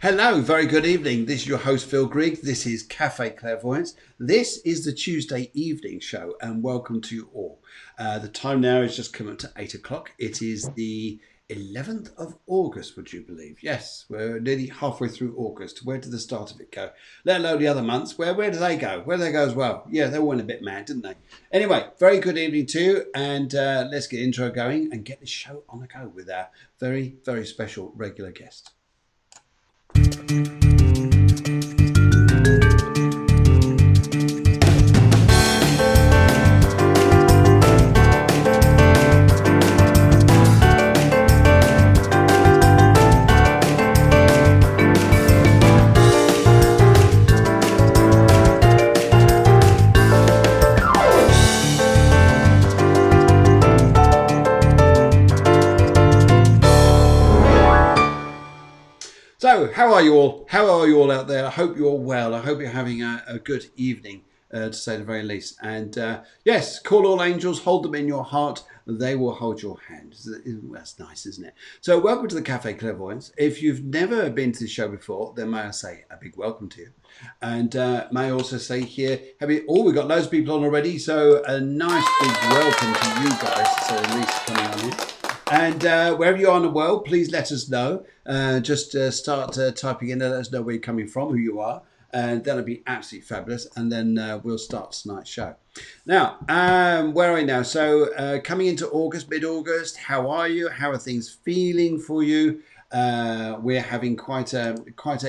Hello, very good evening. This is your host, Phil Griggs. This is Cafe Clairvoyance. This is the Tuesday evening show, and welcome to you all. The time now is just coming to 8 o'clock. It is the 11th of August, would you believe? Yes, we're nearly halfway through August. Where did the start of it go? Let alone the other months. Where do they go? Where do they go as well? Yeah, they went a bit mad, didn't they? Anyway, very good evening to you, and let's get intro going and get this show on the go with our very, very special regular guest. So, how are you all? How are you all out there? I hope you're all well. I hope you're having a good evening, to say the very least. And yes, call all angels, hold them in your heart. They will hold your hand. That's nice, isn't it? So, welcome to the Cafe Clairvoyance. If you've never been to the show before, then may I say a big welcome to you. And may I also say here, we've got loads of people on already. So, a nice big welcome to you guys. So, at least coming on here. And wherever you are in the world, please let us know. Just start typing in, let us know where you're coming from, who you are. And that'll be absolutely fabulous. And then we'll start tonight's show. Now, where are we now? So coming into August, mid-August, how are you? How are things feeling for you? We're having quite an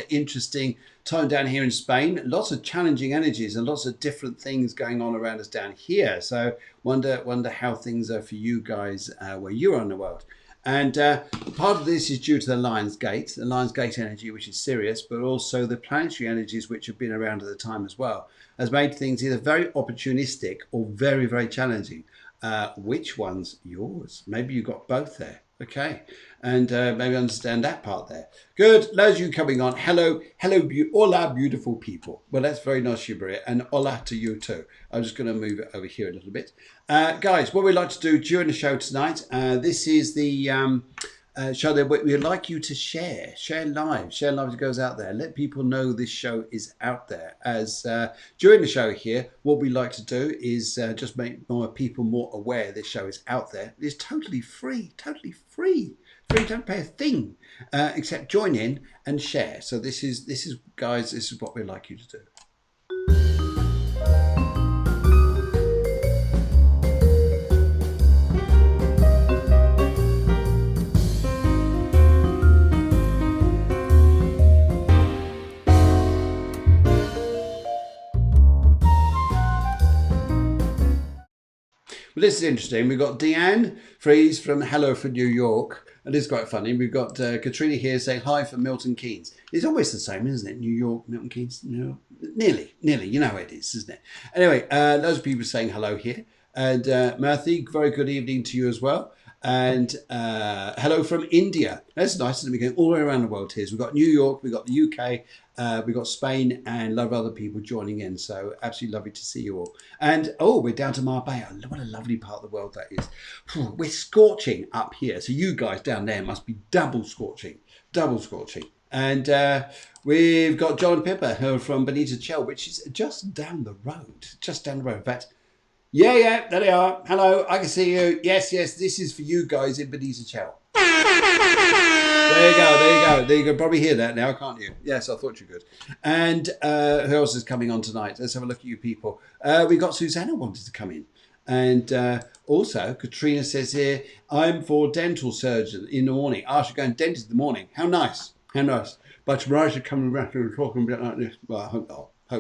interesting time down here in Spain. Lots of challenging energies and lots of different things going on around us down here. So wonder how things are for you guys where you are in the world. And part of this is due to the Lion's Gate energy, which is serious, but also the planetary energies which have been around at the time as well, has made things either very opportunistic or very, very challenging. Which one's yours? Maybe you've got both there. Okay, and maybe understand that part there. Good, loads of you coming on. Hello, hola, beautiful people. Well, that's very nice, Maria, and hola to you too. I'm just going to move it over here a little bit. Guys, what we'd like to do during the show tonight, this is the show that we'd like you to share live as it goes out there. Let people know this show is out there. As during the show here, what we like to do is just make more people more aware this show is out there. It's totally free. Don't pay a thing except join in and share. So this is guys, this is what we'd like you to do. Well, this is interesting. We've got Deanne Fries from New York. And this is quite funny. We've got Katrina here saying hi from Milton Keynes. It's always the same, isn't it? New York, Milton Keynes. No, nearly. You know how it is, isn't it? Anyway, loads of people saying hello here. And Murthy, very good evening to you as well. And hello from India. That's nice, isn't it? We're going all the way around the world here. So we've got New York, we've got the UK, we've got Spain, and a lot of other people joining in. So absolutely lovely to see you all. And we're down to Marbella. What a lovely part of the world that is. We're scorching up here. So you guys down there must be double scorching. And we've got John Pippa who are from Benita Chell, which is just down the road. In fact, yeah, there they are. Hello, I can see you. Yes, this is for you guys in Benita Chell. There you go. You can probably hear that now, can't you? Yes, I thought you could. And who else is coming on tonight? Let's have a look at you people. We got Susanna wanted to come in. And also, Katrina says here, I'm for dental surgeon in the morning. I should go and dentist in the morning. How nice. But tomorrow I should come around and talk a bit like this. Well, I hope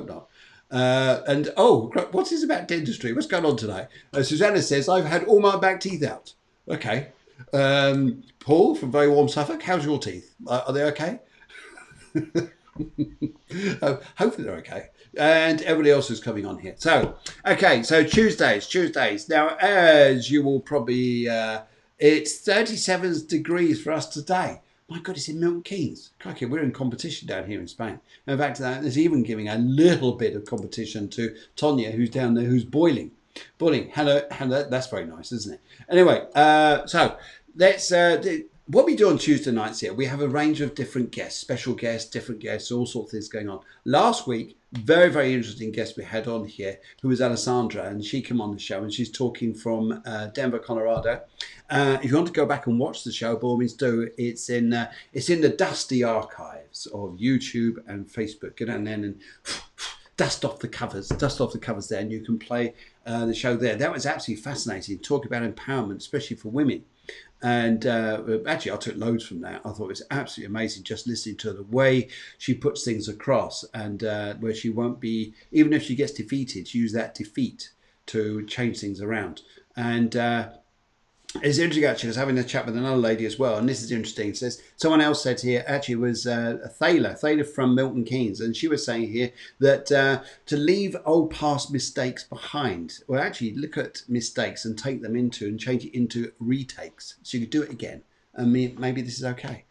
not. And what's this about dentistry? What's going on tonight? Susanna says, I've had all my back teeth out. Okay. Paul from Very Warm Suffolk, how's your teeth? Are they okay? Hopefully they're okay. And everybody else is coming on here. So Tuesdays. Now, as you will probably, it's 37 degrees for us today. My God, it's in Milton Keynes. Crikey, we're in competition down here in Spain. In fact, there's even giving a little bit of competition to Tonya, who's down there, who's boiling. Hello, that's very nice, isn't it? Anyway, so let's what we do on Tuesday nights here, we have a range of different guests, special guests, different guests, all sorts of things going on. Last week, very, very interesting guest we had on here, who was Alessandra, and she came on the show, and she's talking from Denver, Colorado. If you want to go back and watch the show, by all means do. It's in the dusty archives of YouTube and Facebook. Get down there and dust off the covers there, and you can play the show there. That was absolutely fascinating, talking about empowerment, especially for women. And actually, I took loads from that. I thought it was absolutely amazing just listening to the way she puts things across, and where she won't be, even if she gets defeated, use that defeat to change things around. And it's interesting, actually. I was having a chat with another lady as well, and this is interesting. It says, someone else said here, actually, it was Thaler from Milton Keynes, and she was saying here that to leave old past mistakes behind, well, actually, look at mistakes and take them into and change it into retakes. So you could do it again, and maybe this is okay.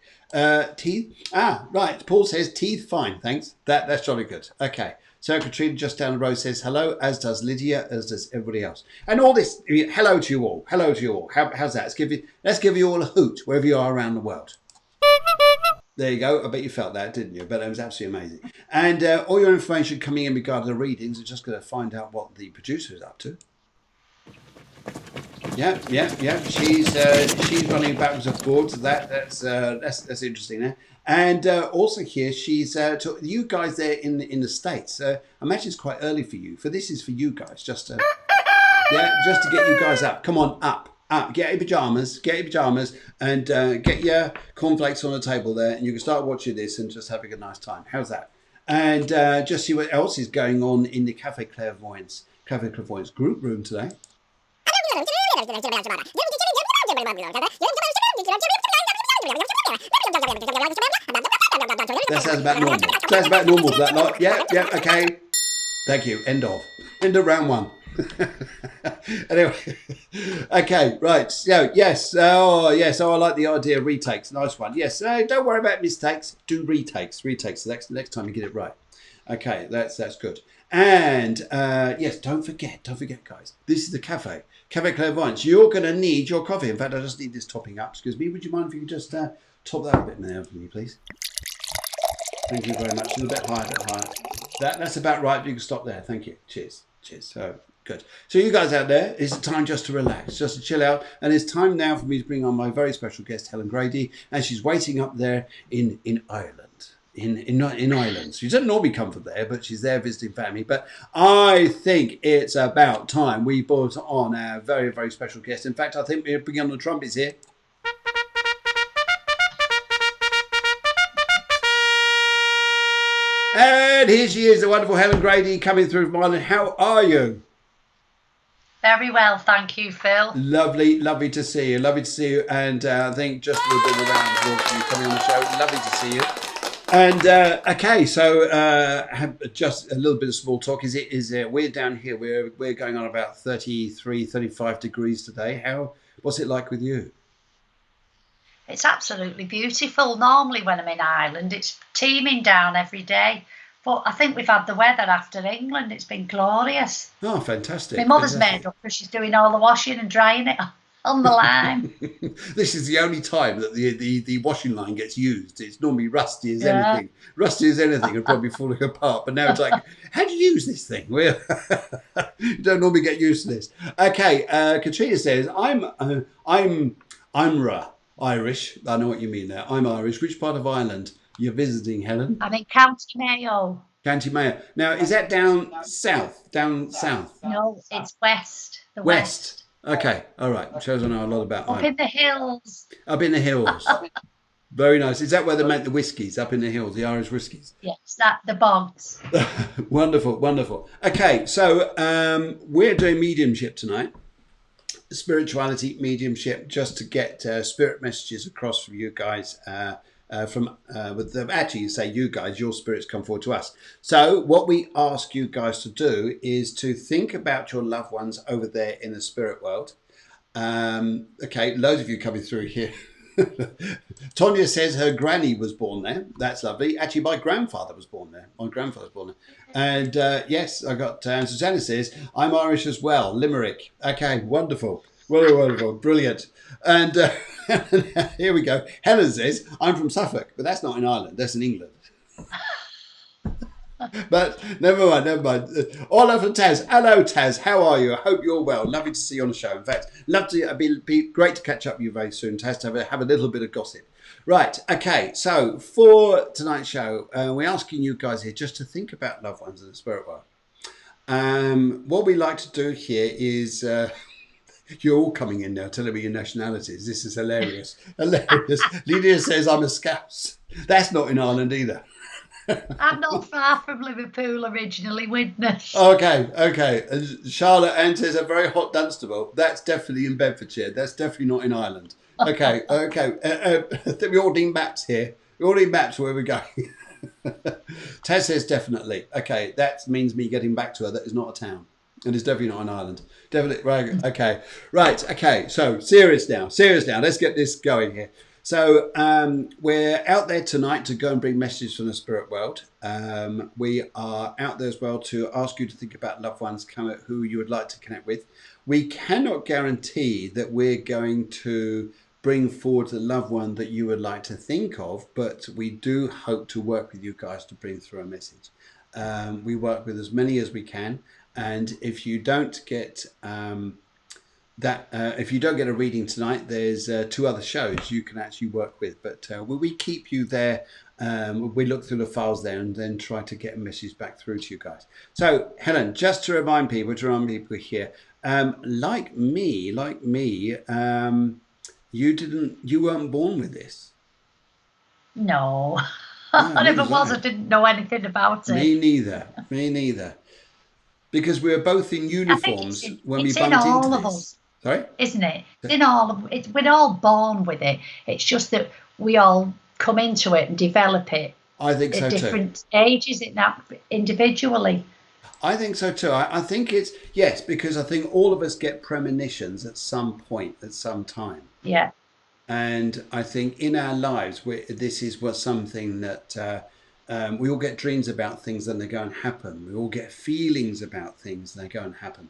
Teeth? Right. Paul says, teeth fine, thanks. That's jolly good. Okay. So Katrina just down the road says hello, as does Lydia, as does everybody else. And all this, hello to you all. Hello to you all. How's that? Let's give you all a hoot, wherever you are around the world. There you go. I bet you felt that, didn't you? But it was absolutely amazing. And all your information coming in regard to the readings, we're just going to find out what the producer is up to. Yeah. She's running backwards and forwards. That's interesting there. And also here, she's to you guys there in the States. I imagine it's quite early for you. For this is for you guys, just to get you guys up. Come on, up. Get your pajamas, and get your cornflakes on the table there, and you can start watching this and just having a nice time. How's that? And just see what else is going on in the Cafe Clairvoyance group room today. That sounds about normal. Sounds about normal for that lot. Yeah, okay. Thank you. End of round one. Anyway, okay, right. So yes, oh, I like the idea of retakes. Nice one. Yes, don't worry about mistakes. Do retakes. So next time you get it right. Okay, that's good. And yes, don't forget, guys. This is the Cafe Clairvoyance. You're going to need your coffee. In fact, I just need this topping up. Excuse me. Would you mind if you could just top that a bit now for me, please? Thank you very much. A little bit higher. That's about right. You can stop there. Thank you. Cheers. So good. So you guys out there, it's time just to relax, just to chill out. And it's time now for me to bring on my very special guest, Helen Grady. And she's waiting up there in Ireland. In Ireland. She doesn't normally come from there, but she's there visiting family. But I think it's about time we brought on our very, very special guest. In fact, I think we're bringing on the trumpets here. And here she is, the wonderful Helen Grady, coming through from Ireland. How are you? Very well, thank you, Phil. Lovely to see you. And I think just a little bit of a round of applause for you coming on the show. Lovely to see you. And okay, so just a little bit of small talk. We're down here. We're going on about 33, 35 degrees today. What's it like with you? It's absolutely beautiful. Normally when I'm in Ireland, it's teeming down every day. But I think we've had the weather after England. It's been glorious. Oh, fantastic. My mother's made up because she's doing all the washing and drying it on the line. This is the only time that the washing line gets used. It's normally rusty as anything. Rusty as anything and probably falling apart. But now it's like, how do you use this thing? Well, you don't normally get used to this. Okay, Katrina says, I'm Irish. I know what you mean there. I'm Irish. Which part of Ireland you're visiting, Helen? I'm in County Mayo. County Mayo. Now, is that down south? No, it's west. The west. Okay, all right. Shows I know a lot about Ireland. Up in the hills. Very nice. Is that where they make the whiskies, up in the hills, the Irish whiskies? Yes, the bogs. Wonderful. Okay, so we're doing mediumship tonight. Spirituality, mediumship, just to get spirit messages across from you guys. Actually, you say you guys, your spirits come forward to us. So what we ask you guys to do is to think about your loved ones over there in the spirit world. Okay, loads of you coming through here. Tonya says her granny was born there. That's lovely. Actually, my grandfather was born there. And yes, I got Susanna says, I'm Irish as well. Limerick. Okay, wonderful. Wonderful. Brilliant. And here we go. Helen says, I'm from Suffolk, but that's not in Ireland. That's in England. But never mind, never mind. All over Taz. Hello, Taz. How are you? I hope you're well. Lovely to see you on the show. In fact, love to be great to catch up with you very soon, Taz, to have a little bit of gossip. Right. Okay. So for tonight's show, we're asking you guys here just to think about loved ones in the spirit world. What we like to do here is you're all coming in now telling me your nationalities. This is hilarious. Hilarious. Lydia says I'm a Scouse. That's not in Ireland either. I'm not far from Liverpool originally, witness. Okay. Charlotte Ann says a very hot Dunstable. That's definitely in Bedfordshire. That's definitely not in Ireland. Okay. We all need maps here. We all need maps where we're going. Tess says definitely. Okay, that means me getting back to her. That is not a town. And it's definitely not an island. Definitely. Right. Okay. Right. Okay. So serious now. Let's get this going here. So we're out there tonight to go and bring messages from the spirit world. We are out there as well to ask you to think about loved ones who you would like to connect with. We cannot guarantee that we're going to bring forward the loved one that you would like to think of, but we do hope to work with you guys to bring through a message. We work with as many as we can, and if you don't get if you don't get a reading tonight, there's 2 other shows you can actually work with, but we keep you there. We look through the files there and then try to get a message back through to you guys. So Helen, just to remind people here, like me, you weren't born with this. No. And if it was, I didn't know anything about it. Me neither. Because we were both in uniforms when we bumped into this. It's in all of us. Sorry? Isn't it? It's in all of it. We're all born with it. It's just that we all come into it and develop it. I think so too. At different ages, individually. I think so too. I think it's, yes, because I think all of us get premonitions at some point, at some time. Yeah. And I think in our lives, this is something that we all get dreams about things and they go and happen. We all get feelings about things and they go and happen.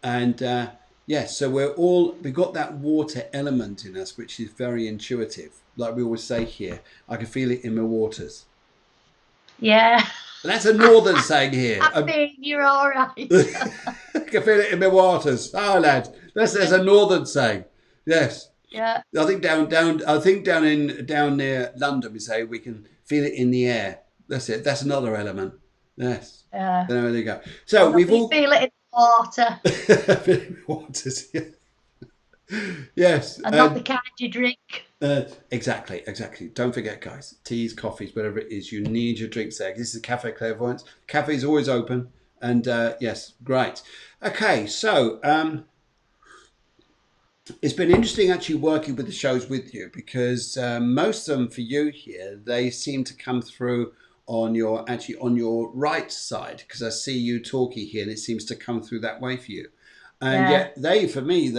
And yes, so we've got that water element in us, which is very intuitive. Like we always say here, I can feel it in my waters. Yeah. That's a northern saying here. I think you're all right. I can feel it in my waters. Oh, lad, that's a northern saying. Yes. Yeah. I think down near London we say we can feel it in the air. That's it. That's another element. Yes. Yeah. There you go. So we've all feel it in the water. Feel it in the waters. Yeah. Yes. And not the kind you drink. Exactly. Don't forget, guys, teas, coffees, whatever it is, you need your drinks there. This is Cafe Clairvoyance. Cafe is always open. And yes, great. Okay, so it's been interesting actually working with the shows with you, because most of them for you here, they seem to come through on your right side, because I see you talking here and it seems to come through that way for you. And yet they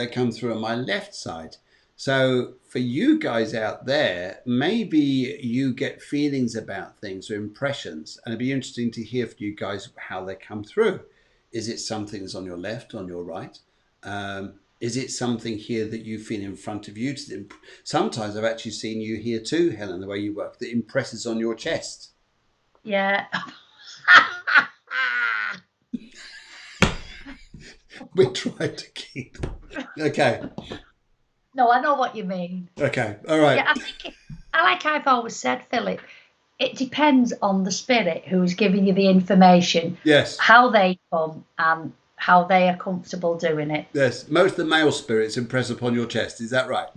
come through on my left side. So for you guys out there, maybe you get feelings about things or impressions, and it'd be interesting to hear from you guys how they come through. Is it something that's on your left, on your right? Is it something here that you feel in front of you? Sometimes I've actually seen you here too, Helen, the way you work, that impresses on your chest. Yeah. We tried to keep. Okay. No, I know what you mean. Okay. All right. Yeah, like I've always said, Philip, it depends on the spirit who's giving you the information. Yes. How they come and how they are comfortable doing it. Yes. Most of the male spirits impress upon your chest. Is that right?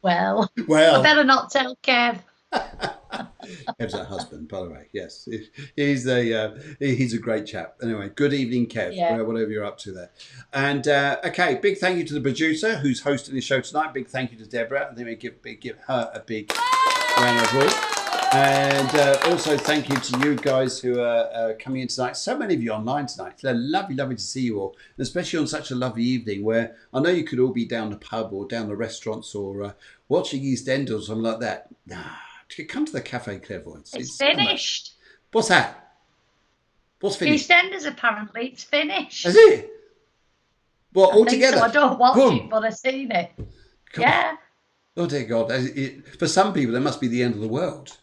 Well, I better not tell Kev. Kev's her husband, by the way. Yes, he's a great chap. Anyway, good evening, Kev. Yeah. Whatever you're up to there. And okay, big thank you to the producer who's hosting the show tonight. Big thank you to Deborah. I think we give her a big round of applause. And also thank you to you guys who are coming in tonight. So many of you online tonight. It's lovely to see you all, and especially on such a lovely evening where I know you could all be down the pub or down the restaurants or watching EastEnders or something like that. Nah. Come to the Cafe Clairvoyance. It's finished. What's that? What's finished? EastEnders, apparently. It's finished. Is it? Well, I all think so. I together. don't watch it, Boom. but I've seen it. God. Yeah. Oh dear God. For some people, that must be the end of the world.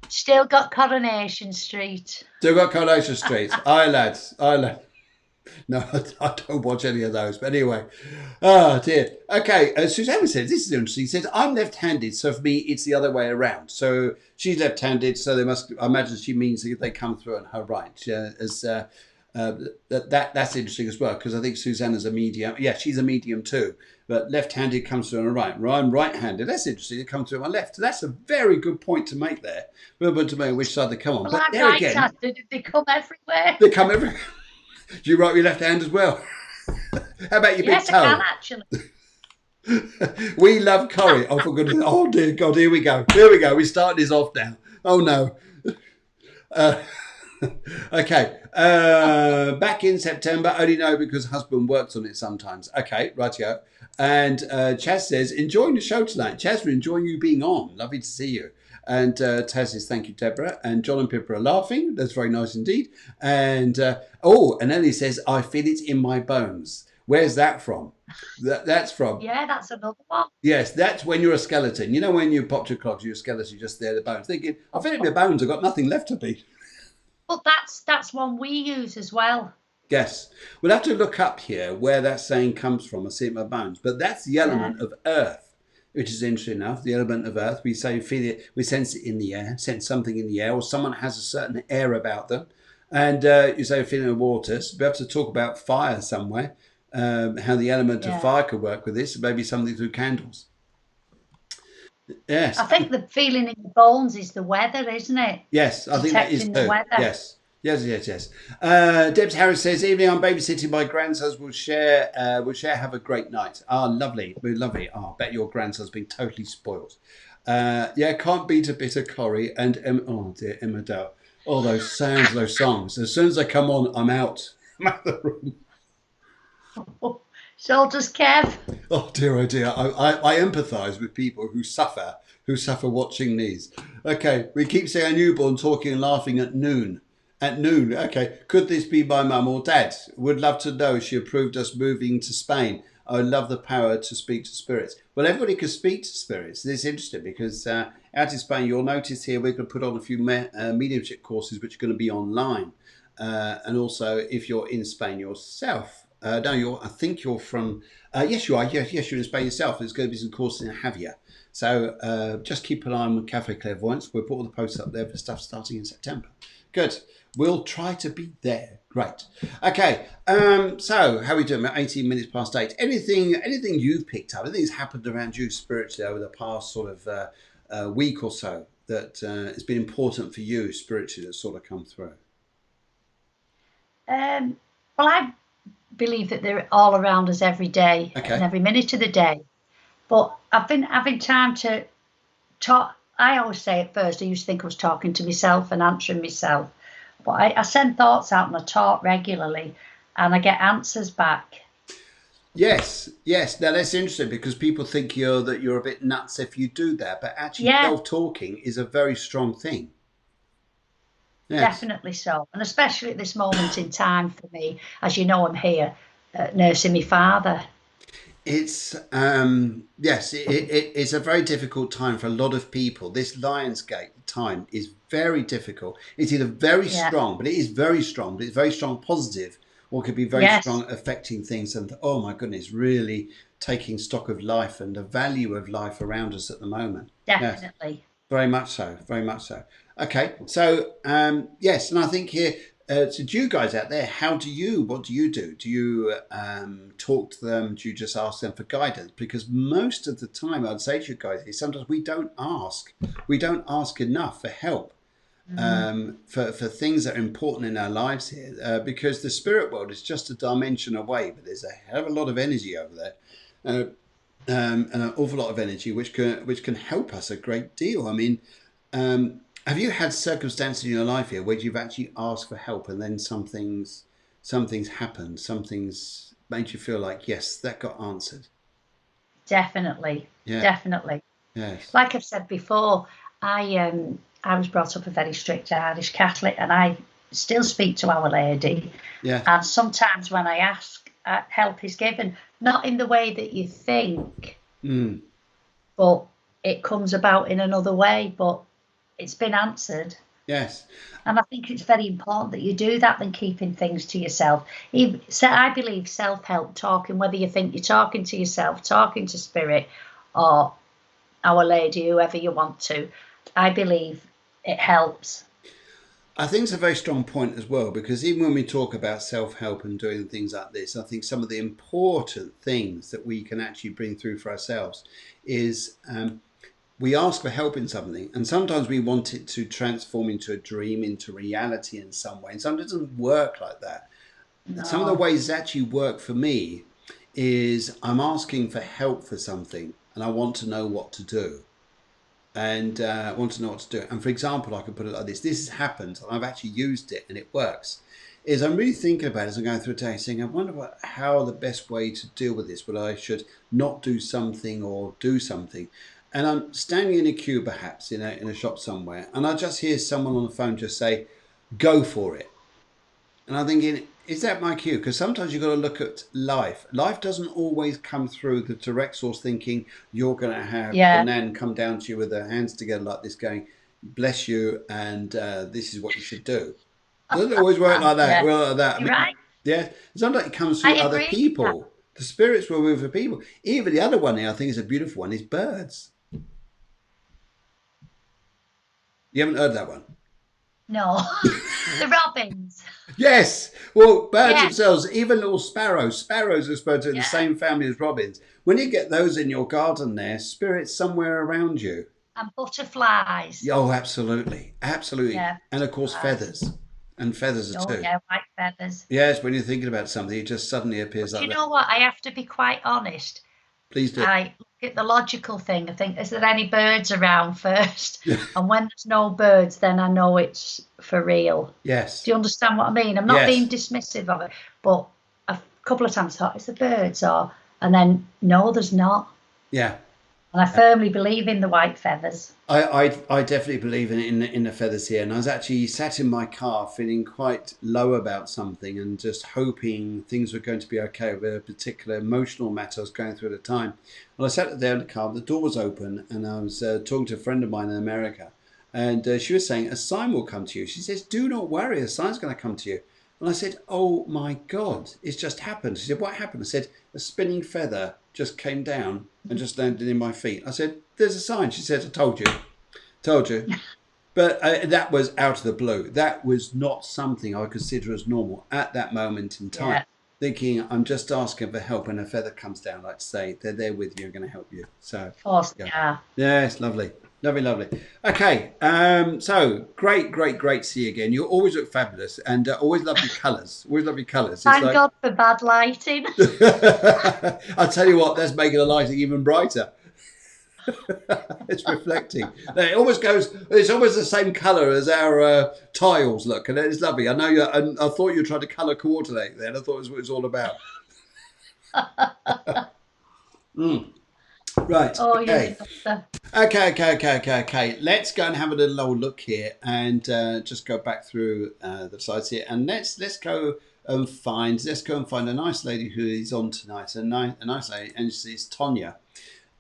Still got Coronation Street. Still got Coronation Street. Aye, lads. Aye, lads. No, I don't watch any of those. But anyway, oh dear. Okay, Susanna says, this is interesting. She says, I'm left-handed, so for me, it's the other way around. So she's left-handed, so they must, I imagine she means that they come through on her right. That's interesting as well, because I think Susanna's a medium. Yeah, she's a medium too. But left-handed comes through on her right. I'm right-handed. That's interesting. It comes through on my left. So that's a very good point to make there. Remember to know which side they come on. Well, But I'm there again, right-handed. They come everywhere. they come every. Do you write with your left hand as well? How about your big Yes, I can toe? actually. We love curry. Oh, for goodness. Oh, dear God. Here we go. Here we go. We're starting this off now. Oh, no. Uh, okay. Back in September. Only know because husband works on it sometimes. Okay. Rightio. And Chaz says, enjoying the show tonight. Chaz, we're enjoying you being on. Lovely to see you. And Taz says, thank you, Deborah. And John and Pippa are laughing. That's very nice indeed. And and Ellie says, I feel it in my bones. Where's that from? That's from. Yeah, that's another one. Yes, that's when you're a skeleton. You know, when you popped your clogs, you're a skeleton, you're just there, the bones. Thinking, I feel it in my bones, I've got nothing left to be. But that's one we use as well. Yes. We'll have to look up here where that saying comes from. I see it in my bones. But that's the Yeah. element of earth, which is interesting enough. The element of earth. We say feel it, we sense it in the air, sense something in the air, or someone has a certain air about them. And you say feeling of water. So we have to talk about fire somewhere. How the element of Yeah. fire could work with this. Maybe something through candles. Yes. I think the feeling in the bones is the weather, isn't it? Yes, I think that is Detecting the too. weather. Yes. Yes. Debs Harris says, evening, I'm babysitting my grandsons. We'll share, have a great night. Ah, lovely. We're lovely. Oh, I bet your grandson's been totally spoiled. Yeah, can't beat a bit of curry and, oh dear, Emma Dow. All those sounds, those songs. As soon as they come on, I'm out. I'm out of the room. So does Kev. Oh dear, oh dear. I empathise with people who suffer watching these. Okay, we keep saying newborn talking and laughing at noon. At noon, okay. Could this be my mum or dad? Would love to know. She approved us moving to Spain. I would love the power to speak to spirits. Well, everybody can speak to spirits. This is interesting because out in Spain, you'll notice here we're going to put on a few mediumship courses which are going to be online. And also, if you're in Spain yourself, no, I think you're from. Yes, you are. Yes, you're in Spain yourself. There's going to be some courses in Javier. So just keep an eye on Cafe Clairvoyance. We'll put all the posts up there for stuff starting in September. Good. We'll try to be there. Great. Okay. So how are we doing? About 18 minutes past 8. Anything you've picked up? Anything's happened around you spiritually over the past sort of week or so that has been important for you spiritually that's sort of come through? Well, I believe that they're all around us every day Okay. and every minute of the day. But I've been having time to talk. I always say at first, I used to think I was talking to myself and answering myself. But I send thoughts out and I talk regularly and I get answers back. Yes. Now that's interesting because people think you're a bit nuts if you do that, but actually Yeah, self-talking is a very strong thing. Yes. definitely so. And especially at this moment in time for me, as you know, I'm here nursing my father. It's it's a very difficult time for a lot of people. This Lionsgate time is very difficult. It's either very Yeah. strong, but it is very strong, but it's very strong positive, or it could be very Yes, strong affecting things and oh my goodness, really taking stock of life and the value of life around us at the moment. Yes. definitely. Very much so. Very much so. Okay. So, yes. And I think here, to you guys out there, what do you do? Do you talk to them? Do you just ask them for guidance? Because most of the time, I'd say to you guys, is sometimes we don't ask. We don't ask enough for help. For things that are important in our lives here, because the spirit world is just a dimension away, but there's a hell of a lot of energy over there. And an awful lot of energy, which can help us a great deal. I mean, have you had circumstances in your life here where you've actually asked for help and then something's happened, something's made you feel like yes, that got answered? Definitely. Yeah. Definitely. Yes. Like I've said before, I was brought up a very strict Irish Catholic, and I still speak to Our Lady. Yeah. And sometimes when I ask help is given, not in the way that you think, Mm. but it comes about in another way, but it's been answered. Yes. And I think it's very important that you do that than keeping things to yourself. So I believe self-help talking, whether you think you're talking to yourself, talking to spirit, or Our Lady, whoever you want to, I believe it helps. I think it's a very strong point as well, because even when we talk about self-help and doing things like this, I think some of the important things that we can actually bring through for ourselves is we ask for help in something, and sometimes we want it to transform into a dream, into reality in some way, and sometimes it doesn't work like that. Some of the No. ways that actually work for me is I'm asking for help for something and I want to know what to do, and want to know what to do. And for example, I could put it like this: this has happened and I've actually used it and it works. Is I'm really thinking about it as I'm going through a day, saying, I wonder how the best way to deal with this, whether I should not do something or do something. And I'm standing in a queue, perhaps in a shop somewhere, and I just hear someone on the phone just say, "Go for it." And I'm thinking, is that my cue? Because sometimes you've got to look at life. Life doesn't always come through the direct source thinking you're going to have the Yeah. nan come down to you with their hands together like this going, bless you, and this is what you should do. It doesn't always work like that. Yeah. Well, like that. I You're mean, right. yeah, sometimes it comes through I other agree with that. people. The spirits were with the people. Even the other one here, I think is a beautiful one, is birds. You haven't heard that one? No. The robins. Yes. Well, birds Yeah. themselves, even little sparrows. Sparrows are supposed to be in the Yeah. same family as robins. When you get those in your garden there, spirits somewhere around you. And butterflies. Oh, absolutely. Absolutely. Yeah. And of course, Butterflies. feathers. And feathers are Oh, too. yeah. White feathers. Yes, when you're thinking about something, it just suddenly appears But like you that. know what? I have to be quite honest. Please do. I look at the logical thing. I think, is there any birds around first? And when there's no birds, then I know it's for real. Yes. Do you understand what I mean? I'm not being Yes. dismissive of it, but a couple of times I thought, it's the birds, or, and then no, there's not. Yeah. And I firmly believe in the white feathers. I definitely believe in the feathers here, and I was actually sat in my car feeling quite low about something and just hoping things were going to be okay with a particular emotional matter I was going through at the time. Well, I sat there in the car, the door was open, and I was talking to a friend of mine in America, and she was saying a sign will come to you. She says, "Do not worry, a sign's going to come to you." And I said, "Oh my God, it's just happened." She said, "What happened?" I said, "A spinning feather just came down and just landed in my feet." I said, "There's a sign." She said, "I told you, told you." But that was out of the blue. That was not something I consider as normal at that moment in time. Yeah, Thinking, I'm just asking for help, and a feather comes down, like to say, they're there with you, going to help you. So, of course yeah. they are. Yeah, it's lovely. Lovely, lovely. Okay, so great, great, great to see you again. You always look fabulous, and always love your colours. Always love your colours. It's Thank like, God for bad lighting. I'll tell you what, that's making the lighting even brighter. It's reflecting. It almost goes. It's almost the same colour as our tiles look, and it's lovely. I know you. I thought you were trying to colour coordinate. Then I thought it was what it was all about. Right. Oh, you're a Okay. doctor. Okay. Let's go and have a little old look here, and just go back through the sites here, and let's go and find a nice lady who is on tonight. A nice lady, and she's Tonya.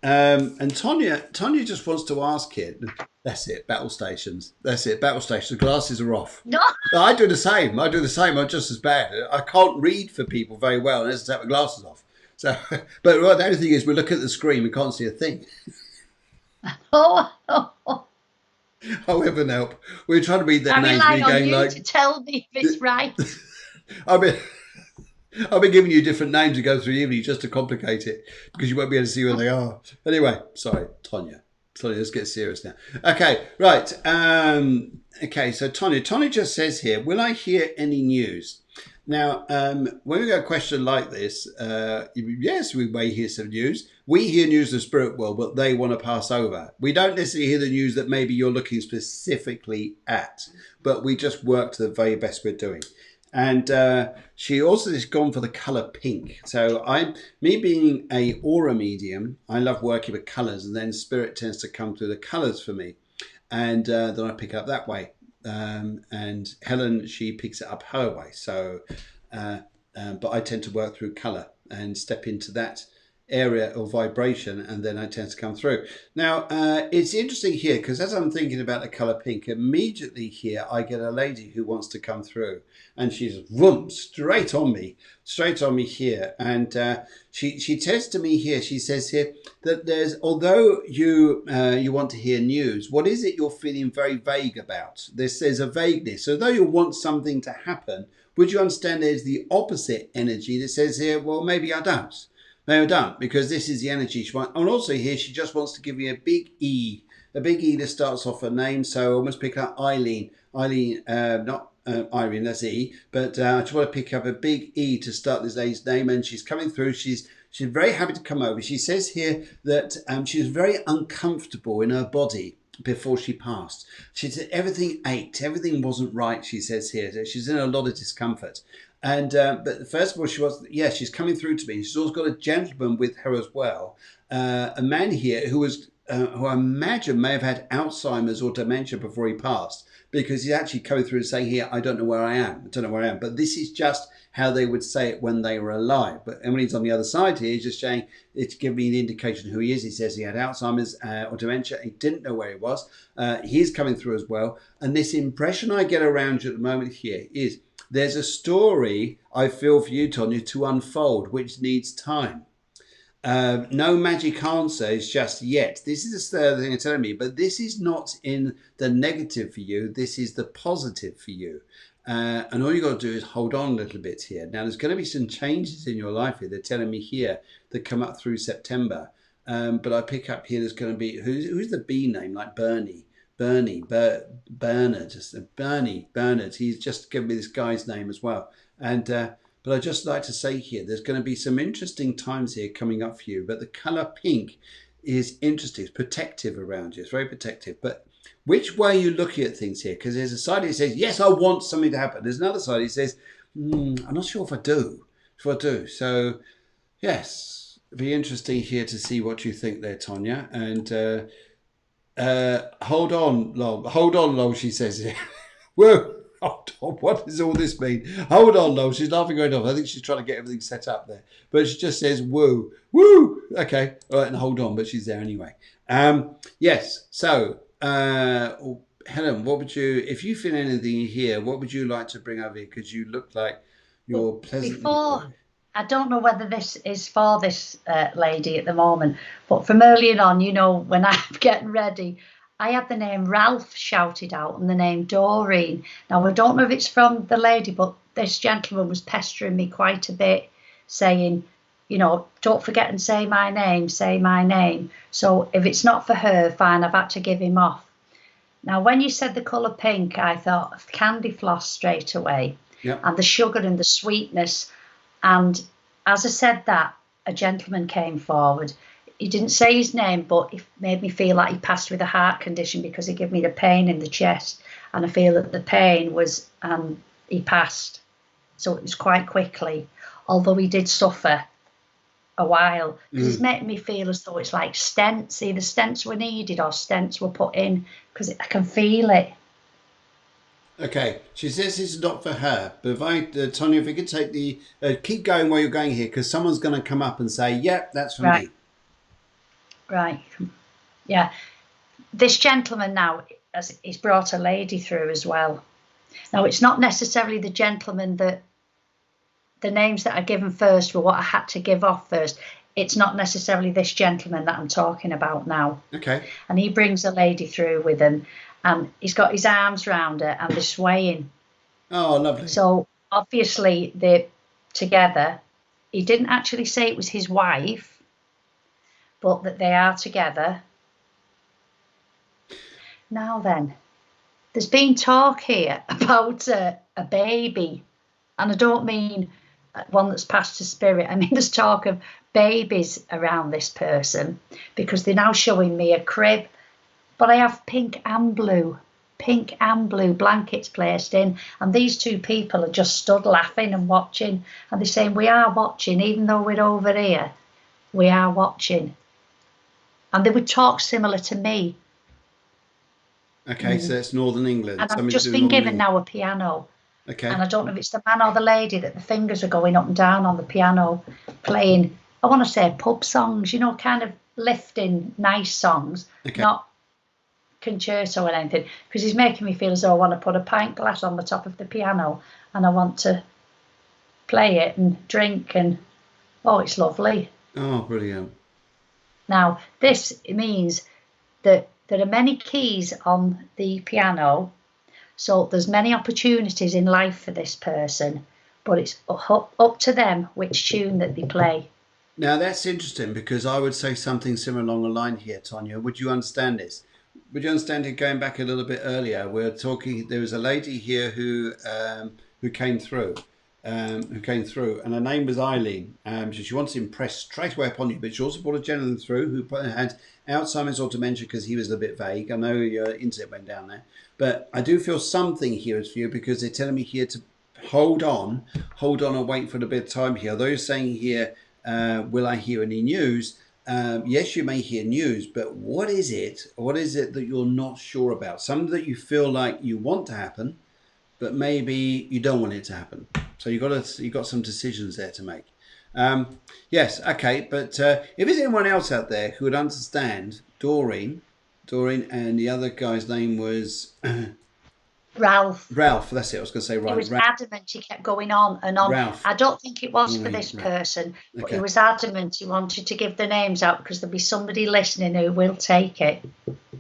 And Tonya just wants to ask it. That's it. Battle stations. That's it. Battle stations. The glasses are off. No. I do the same. I'm just as bad. I can't read for people very well unless I take my glasses off. So, but the only thing is, we look at the screen, we can't see a thing. Oh, oh, oh. Oh, heaven help! We're trying to read their I names. rely We're on going you like, to tell me if it's right. I mean, I've been giving you different names to go through the evening just to complicate it because you won't be able to see where they are. Anyway, sorry, Tonya. Tonya, let's get serious now. Okay, right. Okay, so Tonya just says here, will I hear any news? Now, when we got a question like this, yes, we may hear some news. We hear news of the spirit world, but they want to pass over. We don't necessarily hear the news that maybe you're looking specifically at, but we just work to the very best we're doing. And she also has gone for the color pink. So me being a aura medium, I love working with colors, and then spirit tends to come through the colors for me, and then I pick up that way. And Helen, she picks it up her way. So but I tend to work through colour and step into that area of vibration, and then I tend to come through. Now, it's interesting here because as I'm thinking about the colour pink, immediately here I get a lady who wants to come through, and she's vroom, straight on me here, and she says to me here, she says here that there's, although you want to hear news, what is it you're feeling very vague about? There's a vagueness. So although you want something to happen, would you understand there's the opposite energy that says here, well, maybe I don't. Maybe I don't, because this is the energy she wants. And also here, she just wants to give me a big E that starts off her name. So I almost pick up Eileen. Eileen, not Irene, that's E. But I just want to pick up a big E to start this lady's name. And she's coming through. She's very happy to come over. She says here that she was very uncomfortable in her body before she passed. She said everything ached, everything wasn't right, she says here. She's in a lot of discomfort. And but first of all, she's coming through to me. She's also got a gentleman with her as well, a man here who I imagine may have had Alzheimer's or dementia before he passed, because he's actually coming through and saying here, I don't know where I am. I don't know where I am. But this is just how they would say it when they were alive. But when he's on the other side here, he's just saying, it's giving me the indication who he is. He says he had Alzheimer's or dementia. He didn't know where he was. He's coming through as well. And this impression I get around you at the moment here is there's a story I feel for you, Tonya, to unfold, which needs time. No magic answers just yet. This is the third thing they're telling me, but this is not in the negative for you. This is the positive for you. And all you got to do is hold on a little bit here. Now, there's going to be some changes in your life here. They're telling me here that come up through September. But I pick up here there's going to be, who's the B name? Like Bernard. Bernard. He's just given me this guy's name as well. And but I'd just like to say here, there's going to be some interesting times here coming up for you. But the colour pink is interesting. It's protective around you. It's very protective. But which way are you looking at things here? Because there's a side that says, yes, I want something to happen. There's another side that says, I'm not sure if I do. So, yes, it'll be interesting here to see what you think there, Tonya. And hold on, Lol, she says here. Whoa. Hold on, what does all this mean? Hold on, Lol. She's laughing going off. I think she's trying to get everything set up there. But she just says, woo. Okay, all right, and hold on, but she's there anyway. Yes, so, Helen, what would you, if you feel anything here, what would you like to bring over here? Because you look like you're pleasantly... Before, I don't know whether this is for this lady at the moment, but from earlier on, you know, when I'm getting ready, I had the name Ralph shouted out and the name Doreen. Now, I don't know if it's from the lady, but this gentleman was pestering me quite a bit, saying, you know, don't forget and say my name. So if it's not for her, fine, I've had to give him off. Now, when you said the colour pink, I thought of candy floss straight away. Yep. And the sugar and the sweetness. And as I said that, a gentleman came forward. He didn't say his name, but it made me feel like he passed with a heart condition because he gave me the pain in the chest. And I feel that the pain was, he passed. So it was quite quickly, although he did suffer a while. Because it's making me feel as though it's like stents. Either stents were needed or stents were put in, because I can feel it. Okay, she says it's not for her, but if Tonya, if you could take the, keep going while you're going here, because someone's going to come up and say, yep, that's for me. Right, yeah. This gentleman now, he's brought a lady through as well. Now, it's not necessarily the gentleman that, the names that are given first were what I had to give off first. It's not necessarily this gentleman that I'm talking about now. Okay. And he brings a lady through with him, and he's got his arms round her and they're swaying. Oh, lovely. So obviously they're together. He didn't actually say it was his wife, but that they are together. Now then, there's been talk here about a baby, and I don't mean one that's passed to spirit. I mean, there's talk of babies around this person, because they're now showing me a crib, but I have pink and blue blankets placed in, and these two people are just stood laughing and watching, and they're saying, we are watching, even though we're over here, we are watching. And they would talk similar to me. Okay, so it's Northern England. And I've just been given now a piano. Okay. And I don't know if it's the man or the lady that the fingers are going up and down on the piano playing, I want to say pub songs, kind of lifting, nice songs, Okay. not concerto or anything, because he's making me feel as though I want to put a pint glass on the top of the piano and I want to play it and drink and oh, it's lovely. Oh, brilliant. Now, this means that there are many keys on the piano, so there's many opportunities in life for this person, but it's up to them which tune that they play. Now that's interesting because I would say something similar along the line here, Tonya. Would you understand this? Would you understand it going back a little bit earlier? We're talking. There was a lady here who came through, and her name was Eileen. So she wanted to impress straight away upon you, but she also brought a gentleman through who had Alzheimer's or dementia because he was a bit vague. I know your internet went down there, but I do feel something here is for you because they're telling me here to hold on, and wait for a bit of time here. Although you're saying here, will I hear any news? Yes, you may hear news, but what is it? What is it that you're not sure about? Something that you feel like you want to happen, but maybe you don't want it to happen. So you've got some decisions there to make. Yes, okay, but if there's anyone else out there who would understand Doreen, and the other guy's name was Ralph, Ralph. That's it. I was going to say he right, was adamant, he kept going on and on. Ralph. I don't think it was for Doreen, this Ralph. person, but he Okay. was adamant he wanted to give the names out because there'll be somebody listening who will take it.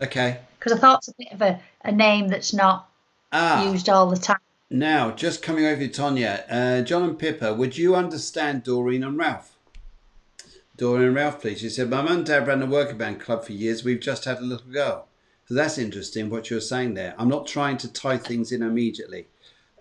Okay. Because I thought it's a bit of a name that's not Ah, used all the time. now just coming over to Tonya. John and Pippa, would you understand Doreen and Ralph? Doreen and Ralph, please. She said, my mum and dad ran a working band club for years. We've just had a little girl. So that's interesting what you're saying there. I'm not trying to tie things in immediately.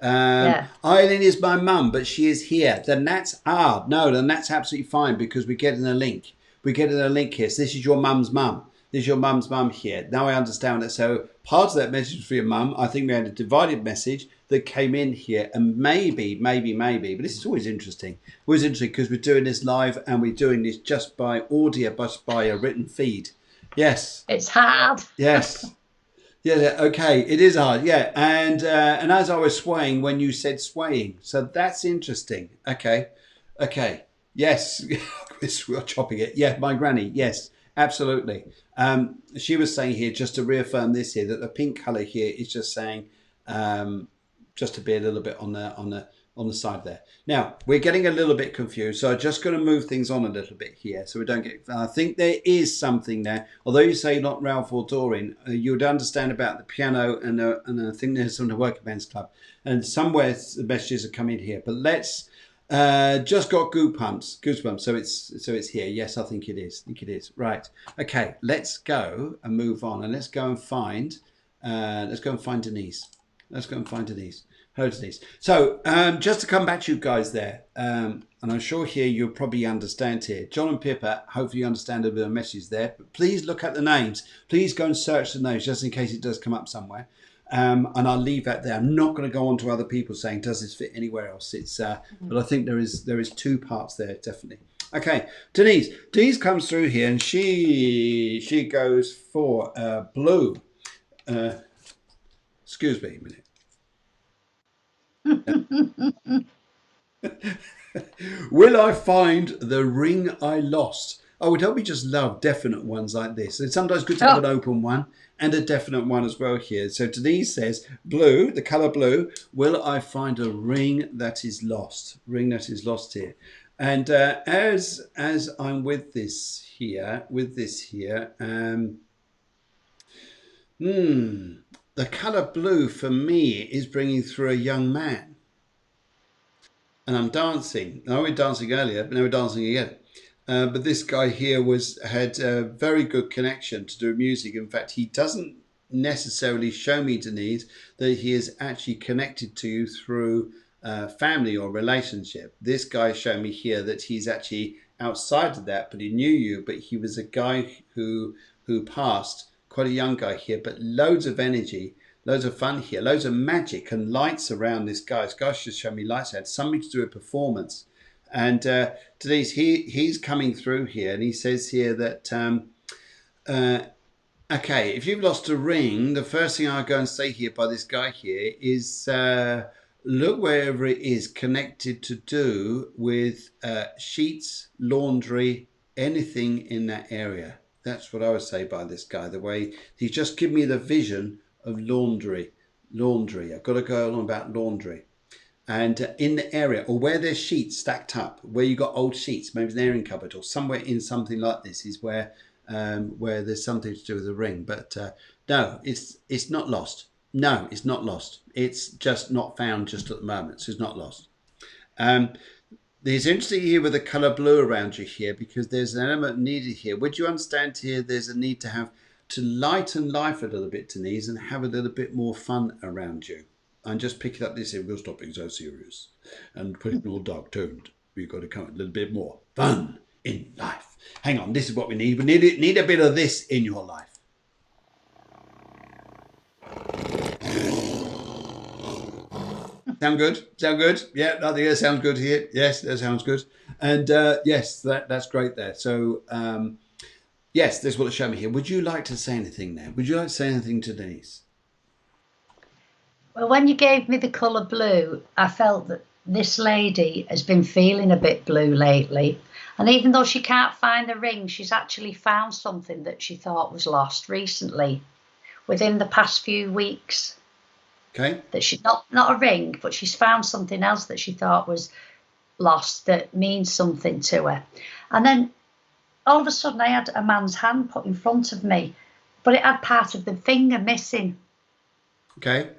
Yeah. Eileen is my mum, but she is here. Then that's no, then that's absolutely fine because we're getting a link. We're getting a link here. So this is your mum's mum. This is your mum's mum here. Now I understand that. So part of that message for your mum, I think we had a divided message that came in here, and maybe, but this is always interesting. Always interesting because we're doing this live and we're doing this just by audio, just by a written feed. Yes, It's hard. yes. Yeah, okay, it is hard, yeah, and as I was swaying when you said swaying, so that's interesting. Okay, yes, we're chopping it. Yeah, my granny, yes, absolutely. She was saying here just to reaffirm this here that the pink color here is just saying just to be a little bit on the side there. Now we're getting a little bit confused, so I'm just going to move things on a little bit here, so we don't get. I think there is something there. Although you say not Ralph or Doreen, you would understand about the piano, and I think there's some of the working bands club, and somewhere the messages are coming here. But let's just got goosebumps. So it's here. Yes, I think it is. Right. Okay, let's go and move on, and let's go and find Denise. Let's go and find Denise. Hello, Denise. So, just to come back to you guys there, and I'm sure here you'll probably understand here. John and Pippa, hopefully you understand a bit of message there. But please look at the names. Please go and search the names just in case it does come up somewhere. And I'll leave that there. I'm not going to go on to other people saying, does this fit anywhere else? But I think there is two parts there, definitely. Okay, Denise. Denise comes through here and she goes for blue. Excuse me a minute. Will I find the ring I lost? Oh, don't we just love definite ones like this? It's sometimes good to have an open one and a definite one as well here. So Denise says, blue, the colour blue, will I find a ring that is lost? Ring that is lost here. And as I'm with this here, the colour blue for me is bringing through a young man. And I'm dancing. I went dancing earlier, but now we're dancing again. But this guy here had a very good connection to do music. In fact, he doesn't necessarily show me, Denise, that he is actually connected to you through family or relationship. This guy showed me here that he's actually outside of that, but he knew you. But he was a guy who passed, quite a young guy here, but loads of energy. Loads of fun here, loads of magic and lights around this guy. This guy's just showing me lights. It had something to do with performance. And today's he's coming through here, and he says here that okay, if you've lost a ring, the first thing I go and say here by this guy here is look wherever it is connected to do with sheets, laundry, anything in that area. That's what I would say by this guy. The way he's just given me the vision of laundry. Laundry. I've got to go on about laundry. And in the area, or where there's sheets stacked up, where you got old sheets, maybe an airing cupboard, or somewhere in something like this, is where there's something to do with the ring. But no, it's not lost. No, it's not lost. It's just not found just at the moment. So it's not lost. Um, there's interesting here with the colour blue around you here, because there's an element needed here. Would you understand here there's a need to lighten life a little bit, Denise, and have a little bit more fun around you? And just picking up this here, we're going to stop being so serious and put it all dark toned. We've got to come a little bit more fun in life. Hang on, this is what we need. We need a bit of this in your life. Sound good? Sound good? Yeah, nothing else sounds good here. Yes, that sounds good. And yes, that's great there. So, yes, this is what it showed me here. Would you like to say anything there? Would you like to say anything to Denise? Well, when you gave me the colour blue, I felt that this lady has been feeling a bit blue lately. And even though she can't find the ring, she's actually found something that she thought was lost recently, within the past few weeks. Okay. That she not a ring, but she's found something else that she thought was lost that means something to her. And then all of a sudden I had a man's hand put in front of me, but it had part of the finger missing. Okay.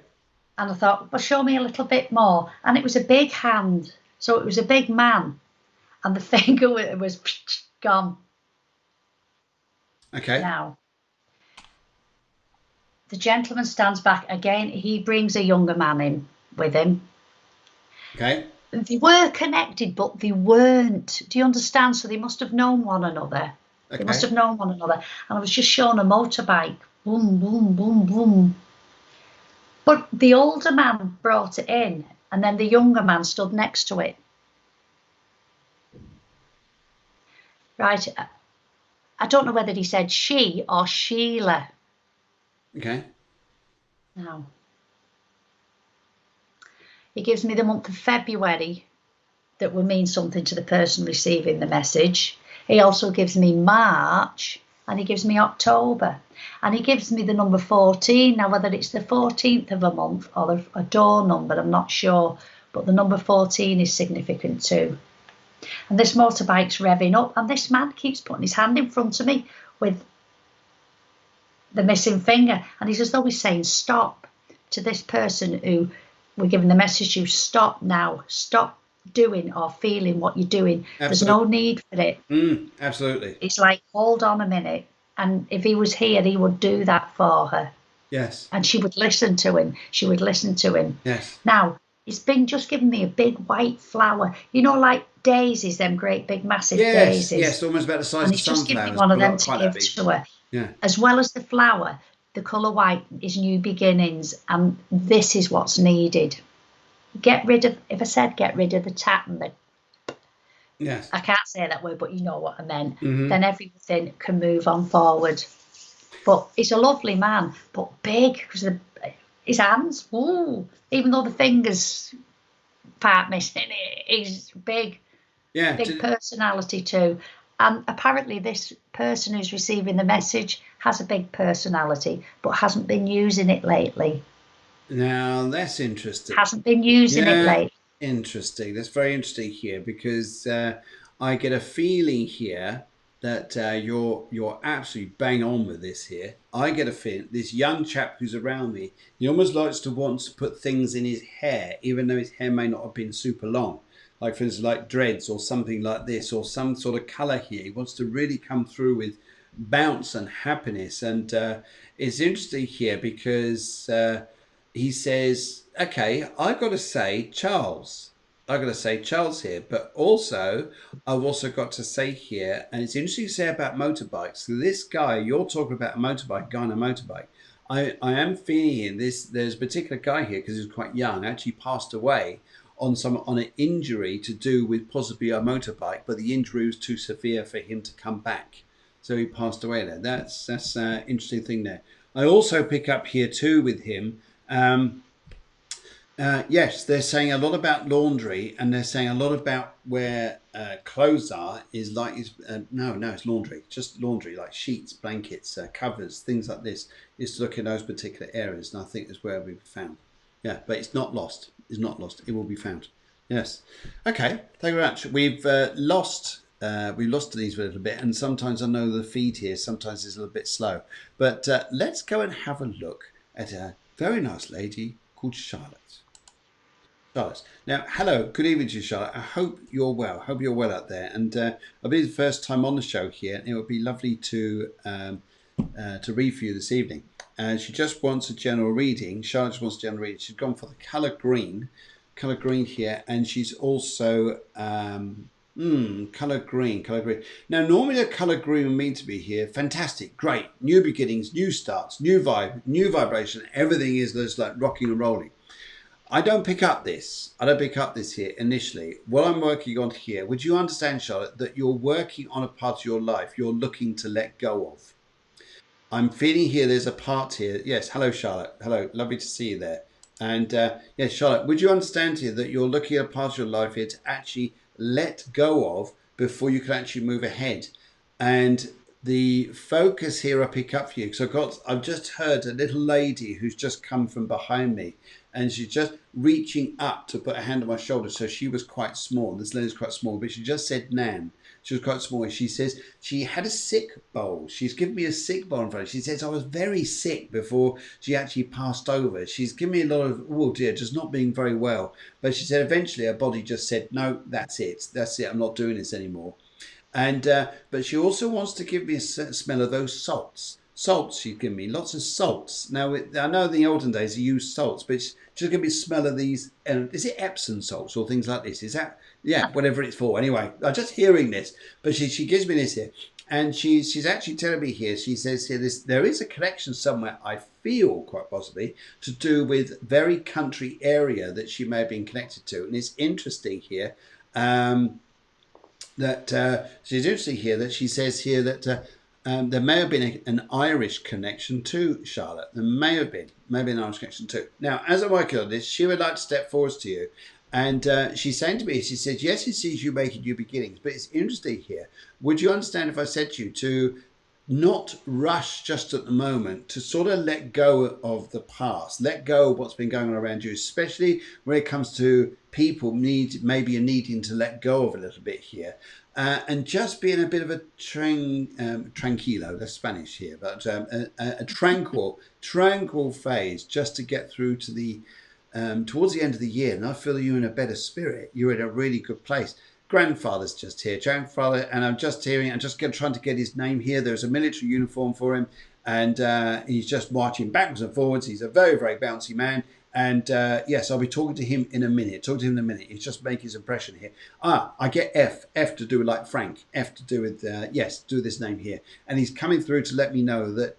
And I thought, well, show me a little bit more. And it was a big hand. So it was a big man. And the finger was gone. Okay. Now, the gentleman stands back again. He brings a younger man in with him. Okay. They were connected, but they weren't. Do you understand? So they must have known one another. Okay. They must have known one another. And I was just shown a motorbike. Boom, boom, boom, boom. But the older man brought it in, and then the younger man stood next to it. Right. I don't know whether he said she or Sheila. Okay. Now, he gives me the month of February that will mean something to the person receiving the message. He also gives me March, and he gives me October, and he gives me the number 14. Now, whether it's the 14th of a month or a door number, I'm not sure, but the number 14 is significant too. And this motorbike's revving up, and this man keeps putting his hand in front of me with the missing finger, and he's as though he's saying stop to this person who we're giving the message to. Stop now. Stop doing or feeling what you're doing. Absolutely. There's no need for it. Absolutely. It's like, hold on a minute. And if he was here, he would do that for her. Yes. And she would listen to him. She would listen to him. Yes. Now, he's been just giving me a big white flower. You know, like daisies, them great big massive daisies. Yes, almost about the size and of he's just sunflowers. giving me one of them to give to her. Yeah. As well as the flower, the colour white is new beginnings, and this is what's needed. Get rid of, if I said get rid of the tat and the, yes, I can't say that word, but you know what I meant, then everything can move on forward. But he's a lovely man, but big, because his hands, ooh, even though the fingers part missing, he's big. Yeah. Big personality too. And apparently this person who's receiving the message has a big personality, but hasn't been using it lately. Now, that's interesting. Hasn't been using it lately. Interesting. That's very interesting here, because I get a feeling here that you're absolutely bang on with this here. I get a feeling this young chap who's around me, he almost likes to want to put things in his hair, even though his hair may not have been super long. Like, for instance, like dreads or something like this, or some sort of colour here. He wants to really come through with bounce and happiness. And it's interesting here because he says, okay, I've got to say Charles. I've got to say Charles here. But also, I've also got to say here, and it's interesting to say about motorbikes. So this guy, you're talking about a motorbike, guy on a motorbike. I am feeling this. There's a particular guy here, because he was quite young, actually passed away on an injury to do with possibly a motorbike, but the injury was too severe for him to come back, so he passed away there. That's an interesting thing there. I also pick up here too with him Yes, they're saying a lot about laundry, and they're saying a lot about where clothes are. Is like no, it's laundry, just laundry, like sheets, blankets, covers, things like this. Is to look in those particular areas, and I think is where we've found. Yeah, but it's not lost. It's not lost. It will be found. Yes. Okay. Thank you very much. We've lost. We lost these a little bit, and sometimes I know the feed here. Sometimes it's a little bit slow, but let's go and have a look at a very nice lady called Charlotte. Charlotte. Now, hello, good evening to you, Charlotte. I hope you're well. I hope you're well out there. And I'll be the first time on the show here, and it would be lovely to read for you this evening. She just wants a general reading. Charlotte just wants a general reading. She's gone for the colour green here, and she's also colour green, colour green. Now, normally a colour green would mean to be here. Fantastic, great, new beginnings, new starts, new vibe, new vibration. Everything is just like rocking and rolling. I don't pick up this. I don't pick up this here initially. What I'm working on here, would you understand, Charlotte, that you're working on a part of your life you're looking to let go of? I'm feeling here there's a part here. Yes, hello, Charlotte. Hello, lovely to see you there. And yes, Charlotte, would you understand here that you're looking at a part of your life here to actually let go of before you can actually move ahead? And the focus here I pick up for you because I've just heard a little lady who's just come from behind me, and she's just reaching up to put a hand on my shoulder. So she was quite small. This lady's quite small, but she just said Nan. She was quite small. She says she had a sick bowl. She's given me a sick bowl in front of her. She says I was very sick before she actually passed over. She's given me a lot of, oh dear, just not being very well. But she said eventually her body just said, no, that's it. That's it. I'm not doing this anymore. And but she also wants to give me a smell of those salts. Salts she's given me, lots of salts. Now I know in the olden days they used salts, but she's given me a smell of these. Is it Epsom salts or things like this? Is that whatever it's for? Anyway, I'm just hearing this, but she gives me this here, and she's actually telling me here. She says here there is a connection somewhere. I feel quite possibly to do with very country area that she may have been connected to, and it's interesting here. That she's interesting here that she says here that there may have been an Irish connection to Charlotte. There may have been maybe an Irish connection too. Now, as I'm working on this, she would like to step forward to you. And she's saying to me, she says, yes, it sees you making new beginnings. But it's interesting here. Would you understand if I said to you to not rush just at the moment, to sort of let go of the past, let go of what's been going on around you, especially when it comes to people maybe you're needing to let go of a little bit here, and just be in a bit of a tranquilo, that's Spanish here, but a tranquil phase just to get through to the towards the end of the year. And I feel you're in a better spirit. You're in a really good place. Grandfather's just here, grandfather, and I'm just trying to get his name here. There's a military uniform for him, and he's just marching backwards and forwards. He's a very, very bouncy man. And yes, I'll be talking to him in a minute. He's just making his impression here. I get F to do with like Frank. F to do with, yes, do this name here. And he's coming through to let me know that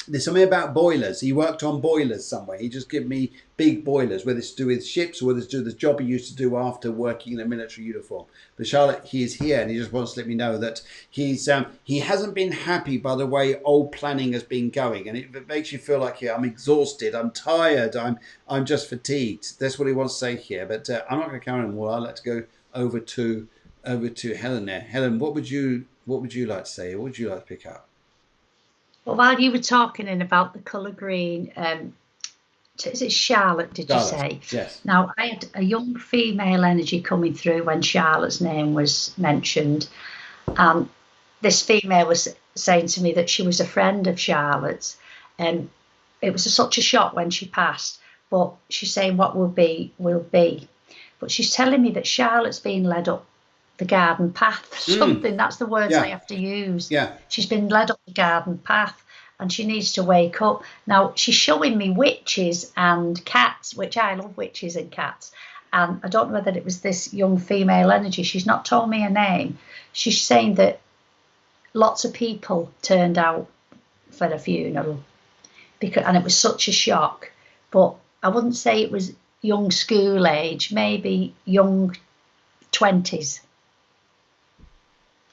there's something about boilers. He worked on boilers somewhere. He just gave me big boilers, whether it's to do with ships or whether it's to do with the job he used to do after working in a military uniform. But Charlotte, he is here, and he just wants to let me know that he hasn't been happy by the way old planning has been going, and it makes you feel like I'm exhausted, I'm tired, I'm just fatigued. That's what he wants to say here. But I'm not going to carry on more. I'd like to go over to Helen there. Helen, what would you like to say? What would you like to pick up? Well, while you were talking about the colour green, is it Charlotte, did you say? Yes. Now, I had a young female energy coming through when Charlotte's name was mentioned. This female was saying to me that she was a friend of Charlotte's, and it was such a shock when she passed. But she's saying what will be, will be. But she's telling me that Charlotte's being led up the garden path. Something, that's the words I have to use. Yeah. She's been led up the garden path, and she needs to wake up. Now, she's showing me witches and cats, which I love witches and cats. And I don't know whether it was this young female energy. She's not told me her name. She's saying that lots of people turned out for the funeral, and it was such a shock. But I wouldn't say it was young school age, maybe young 20s.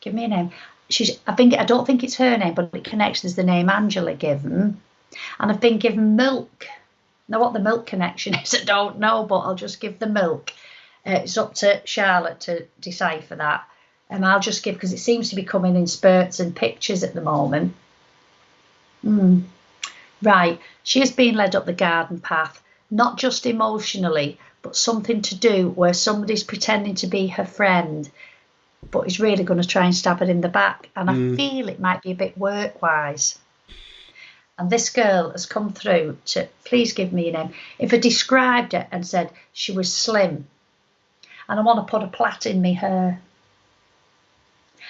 Give me a name. I don't think it's her name, but it connects. There's the name Angela given, and I've been given milk. Now, what the milk connection is, I don't know, but I'll just give the milk. It's up to Charlotte to decipher that. And I'll just give, because it seems to be coming in spurts and pictures at the moment. Right, she is being led up the garden path, not just emotionally, but something to do where somebody's pretending to be her friend, but is really going to try and stab her in the back. And I feel it might be a bit work-wise. And this girl has come through to, please give me a name. If I described her and said she was slim, and I want to put a plait in me hair.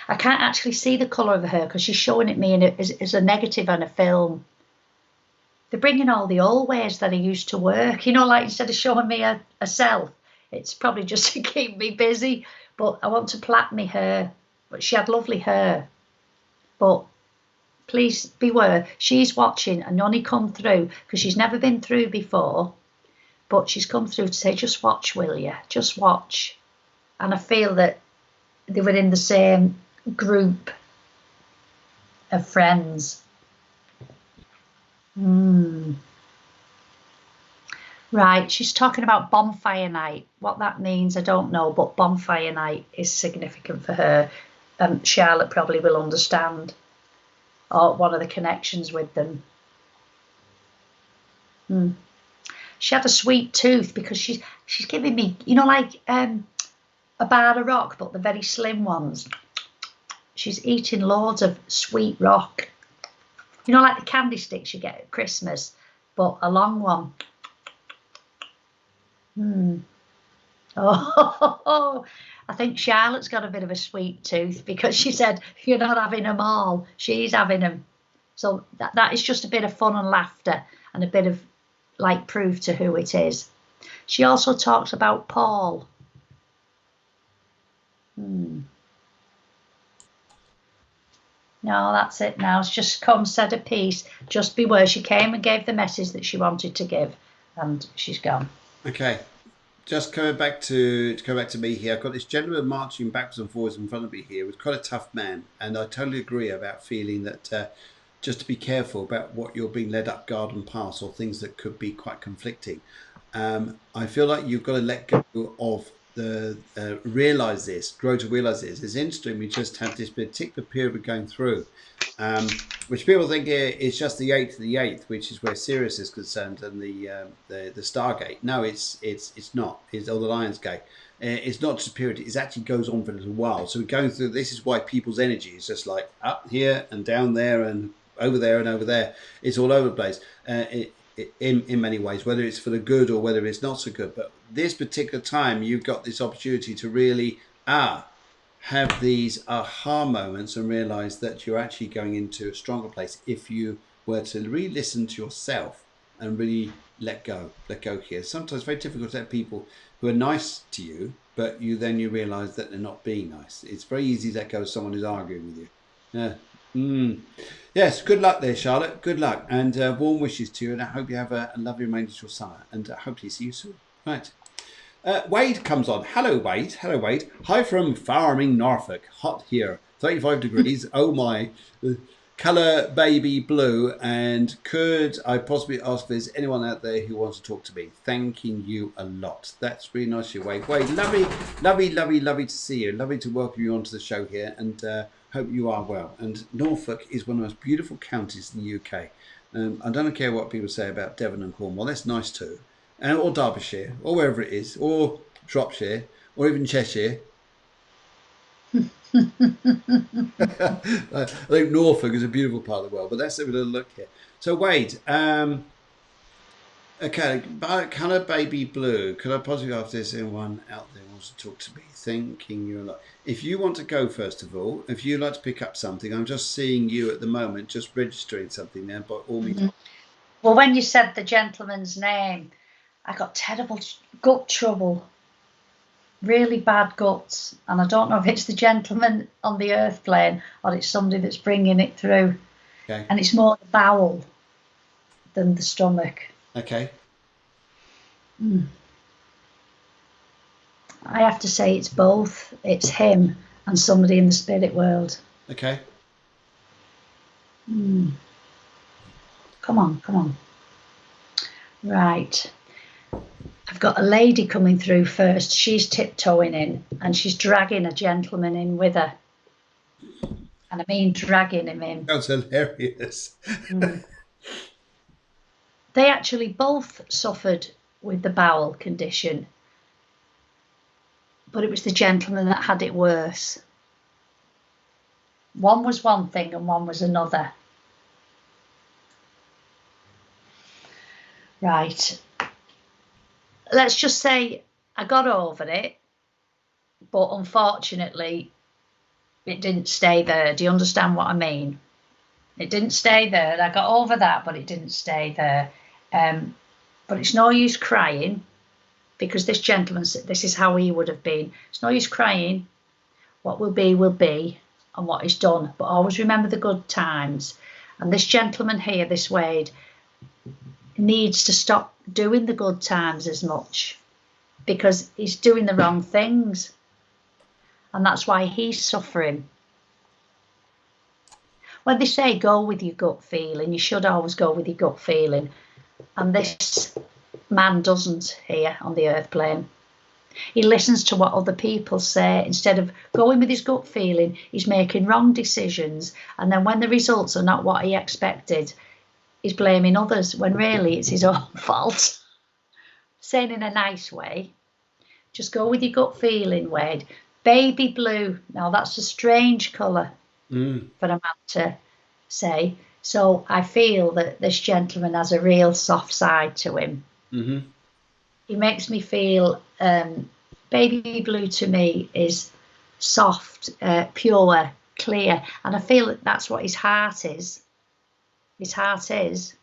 I can't actually see the colour of her hair because she's showing it me as a negative on a film. They're bringing all the old ways that I used to work. You know, like instead of showing me a self, it's probably just to keep me busy. But I want to plait me hair. But she had lovely hair. But please beware, she's watching and only come through because she's never been through before. But she's come through to say, just watch, will you? Just watch. And I feel that they were in the same group of friends. Right, she's talking about bonfire night. What that means, I don't know, but bonfire night is significant for her. Charlotte probably will understand, or one of the connections with them. She had a sweet tooth because she's giving me, you know, like a bar of rock, but the very slim ones. She's eating loads of sweet rock. You know, like the candy sticks you get at Christmas, but a long one. Oh, I think Charlotte's got a bit of a sweet tooth because she said, you're not having them all. She's having them. So that is just a bit of fun and laughter and a bit of like proof to who it is. She also talks about Paul. No, that's it now. It's just come, said a piece. Just beware. She came and gave the message that she wanted to give, and she's gone. Okay. Just coming back to me here, I've got this gentleman marching backwards and forwards in front of me here with quite a tough man, and I totally agree about feeling that just to be careful about what you're being led up garden paths or things that could be quite conflicting. I feel like you've got to let go of the realize this, grow to realize this. It's interesting. We just had this particular period we're going through, which people think is just the 8th of the 8th, which is where Sirius is concerned, and the Stargate. No, it's not. It's or the Lion's Gate. It's not just a period. It actually goes on for a little while. So we're going through. This is why people's energy is just like up here and down there and over there and over there. It's all over the place. In many ways, whether it's for the good or whether it's not so good. But this particular time, you've got this opportunity to really have these aha moments and realize that you're actually going into a stronger place if you were to re-listen to yourself and really let go here. Sometimes it's very difficult to let people who are nice to you, but you realize that they're not being nice. It's very easy to let go of someone who's arguing with you. Yes, good luck there, Charlotte. Good luck, and warm wishes to you. And I hope you have a lovely remainder of your summer. And hopefully see you soon. Right. Wade comes on. Hello, Wade. Hello, Wade. Hi from Farming, Norfolk. Hot here. 35 degrees. Oh my. Colour baby blue. And could I possibly ask if there's anyone out there who wants to talk to me? Thanking you a lot. That's really nice of you, Wade. Wade, lovely to see you. Lovely to welcome you onto the show here. And hope you are well. And Norfolk is one of the most beautiful counties in the UK. I don't care what people say about Devon and Cornwall. That's nice too. Or Derbyshire, or wherever it is, or Shropshire, or even Cheshire. I think Norfolk is a beautiful part of the world, but let's have a little look here. So Wade, okay, colour baby blue. Could I possibly ask this anyone out there wants to talk to me? Thinking you a lot. If you want to go first of all, if you'd like to pick up something, I'm just seeing you at the moment, just registering something there, but all means. Well, when you said the gentleman's name, I got terrible gut trouble, really bad guts, and I don't know if it's the gentleman on the earth plane or it's somebody that's bringing it through. Okay. And it's more the bowel than the stomach. Okay. I have to say it's both. It's him and somebody in the spirit world. Okay. Come on. Right. I've got a lady coming through first. She's tiptoeing in and she's dragging a gentleman in with her. And I mean dragging him in. Sounds hilarious. Mm. They actually both suffered with the bowel condition, but it was the gentleman that had it worse. One was one thing and one was another. Right. Let's just say I got over it, but unfortunately, it didn't stay there. Do you understand what I mean? It didn't stay there. I got over that, but it didn't stay there. But it's no use crying because this gentleman, this is how he would have been. It's no use crying. What will be, and what is done. But always remember the good times. And this gentleman here, this Wade, needs to stop doing the good times as much because he's doing the wrong things. And that's why he's suffering. When they say go with your gut feeling, you should always go with your gut feeling. And this man doesn't here on the earth plane. He listens to what other people say. Instead of going with his gut feeling, he's making wrong decisions. And then when the results are not what he expected, he's blaming others when really it's his own fault. Saying in a nice way, just go with your gut feeling, Wade. Baby blue. Now that's a strange colour for a man to say. So I feel that this gentleman has a real soft side to him. Mm-hmm. He makes me feel baby blue to me is soft, pure, clear, and I feel that that's what his heart is. His heart is.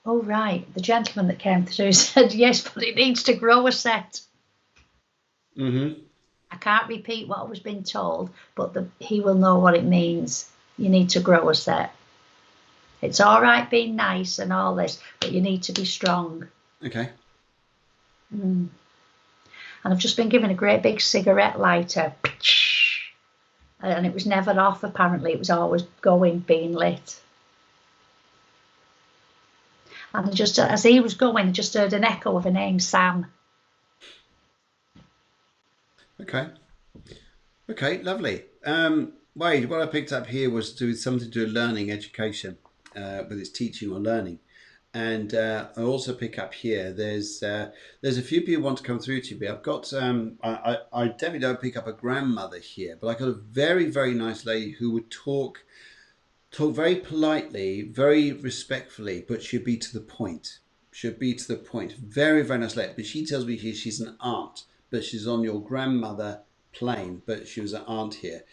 Oh right, the gentleman that came through said yes, but it needs to grow a set. Mm-hmm. I can't repeat what I was being told, but he will know what it means. You need to grow a set. It's all right being nice and all this, but you need to be strong. Okay. And I've just been given a great big cigarette lighter, and it was never off. Apparently, it was always going, being lit. And just as he was going, I just heard an echo of a name, Sam. Okay. Okay, lovely. Wade, what I picked up here was something to do with learning, education, whether it's teaching or learning. And I also pick up here. There's a few people want to come through to me. I've got I definitely don't pick up a grandmother here, but I got a very very nice lady who would talk very politely, very respectfully, but she'd be to the point. Should be to the point. Very very nice lady. But she tells me she's an aunt, but she's on your grandmother plane, but she was an aunt here.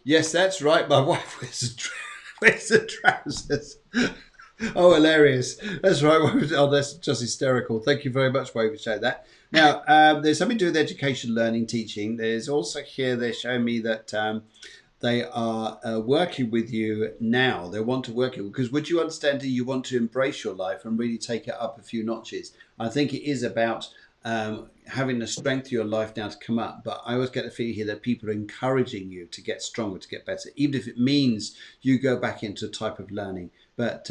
Yes, that's right. My wife wears the trousers. Oh, hilarious. That's right. Oh, that's just hysterical. Thank you very much, Wade, for sharing that. Now, there's something to do with education, learning, teaching. There's also here, they're showing me that they are working with you now. They want to work with you because would you understand that you want to embrace your life and really take it up a few notches? I think it is about having the strength of your life now to come up. But I always get the feeling here that people are encouraging you to get stronger, to get better, even if it means you go back into a type of learning. But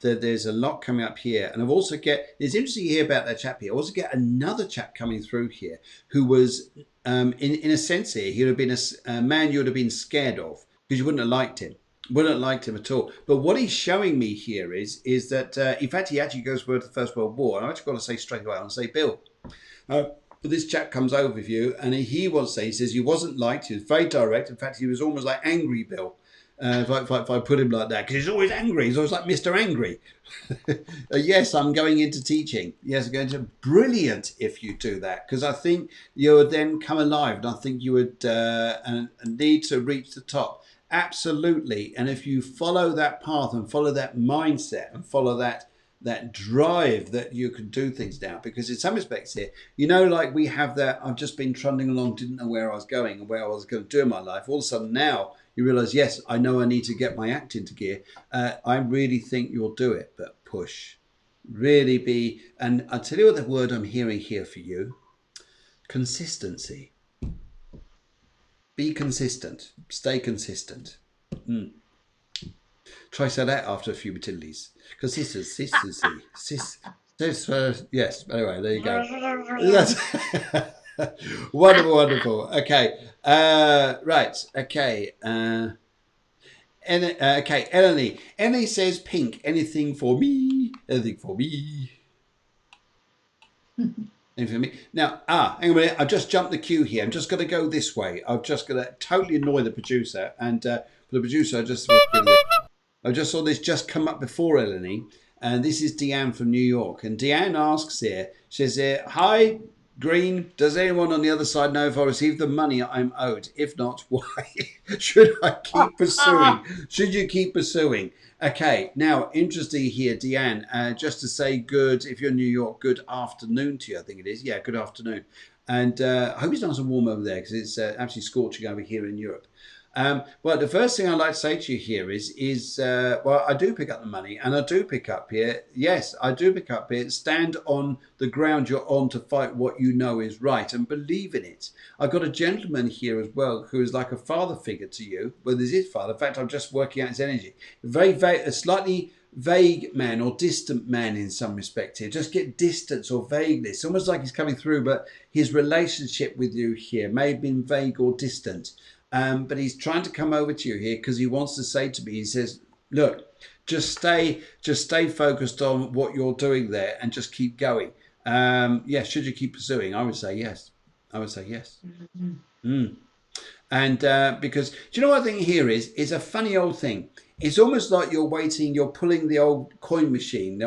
there's a lot coming up here. And I've also it's interesting to hear about that chap here. I also get another chap coming through here who was, in a sense here, he would have been a man you would have been scared of because you wouldn't have liked him. Wouldn't have liked him at all. But what he's showing me here is that, in fact, he actually goes for the First World War. And I've actually got to say straight away, I'll say, Bill, but this chap comes over with you and he wants to say, he says he wasn't liked, he was very direct. In fact, he was almost like angry Bill. If I put him like that, because he's always angry. He's always like Mr. Angry. Yes, I'm going into teaching. Yes, I'm going to. Brilliant if you do that, because I think you would then come alive, and I think you would and need to reach the top. Absolutely. And if you follow that path and follow that mindset and follow that drive that you can do things now, because in some respects here, like we have that, I've just been trundling along, didn't know where I was going and where I was going to do in my life. All of a sudden now you realize, yes, I know I need to get my act into gear. I really think you'll do it, but push. Really be, and I'll tell you what the word I'm hearing here for you, consistency. Be consistent. Stay consistent. Try say that after a few Matildes. Because sisters, yes. Anyway, there you go. That's wonderful, wonderful. Okay. Right. Okay. Okay, Eleni. Eleni says pink. Anything for me? Anything for me? Anything for me? Now, hang on a minute. I've just jumped the queue here. I'm just going to go this way. I'm just going to totally annoy the producer. And for the producer, I just saw this just come up before Eleni. And this is Deanne from New York. And Deanne asks here, she says, hi, Green, does anyone on the other side know if I received the money I'm owed? If not, why? Should I keep pursuing? Should you keep pursuing? Okay, now, interesting here, Deanne, just to say good, if you're in New York, good afternoon to you, I think it is. Yeah, good afternoon. And I hope it's nice and warm over there because it's absolutely scorching over here in Europe. Well, the first thing I'd like to say to you here is well, I do pick up the money, and I do pick up here. Yes, I do pick up here. Stand on the ground you're on to fight what you know is right, and believe in it. I've got a gentleman here as well who is like a father figure to you. Well, this is father. In fact, I'm just working out his energy. A slightly vague man or distant man in some respect here. Just get distance or vagueness, almost like he's coming through, but his relationship with you here may have been vague or distant. But he's trying to come over to you here because he wants to say to me, he says, look, just stay focused on what you're doing there and just keep going. Yeah, should you keep pursuing? I would say yes. I would say yes. Mm. And because, do you know what I think here is a funny old thing. It's almost like you're waiting, you're pulling the old coin machine,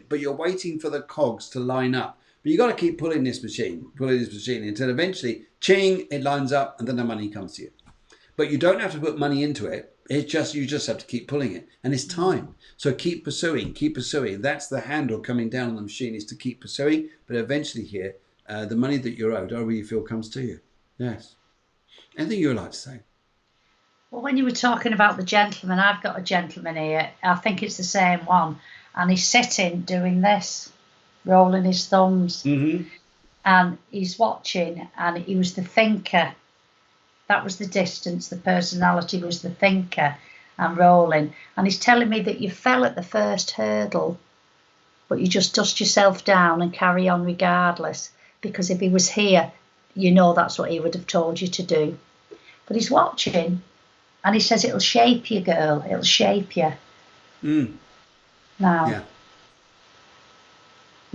but you're waiting for the cogs to line up. But you got to keep pulling this machine until eventually, ching, it lines up and then the money comes to you. But you don't have to put money into it. You just have to keep pulling it. And it's time. So keep pursuing. That's the handle coming down on the machine, is to keep pursuing. But eventually here, the money that you're owed, however you feel, comes to you. Yes. Anything you would like to say? Well, when you were talking about the gentleman, I've got a gentleman here. I think it's the same one. And he's sitting doing this, rolling his thumbs. Mm-hmm. And he's watching, and he was the thinker. That was the distance. The personality was the thinker and rolling. And he's telling me that you fell at the first hurdle, but you just dust yourself down and carry on regardless. Because if he was here, you know that's what he would have told you to do. But he's watching, and he says, it'll shape you, girl. It'll shape you. Mm. Now, yeah.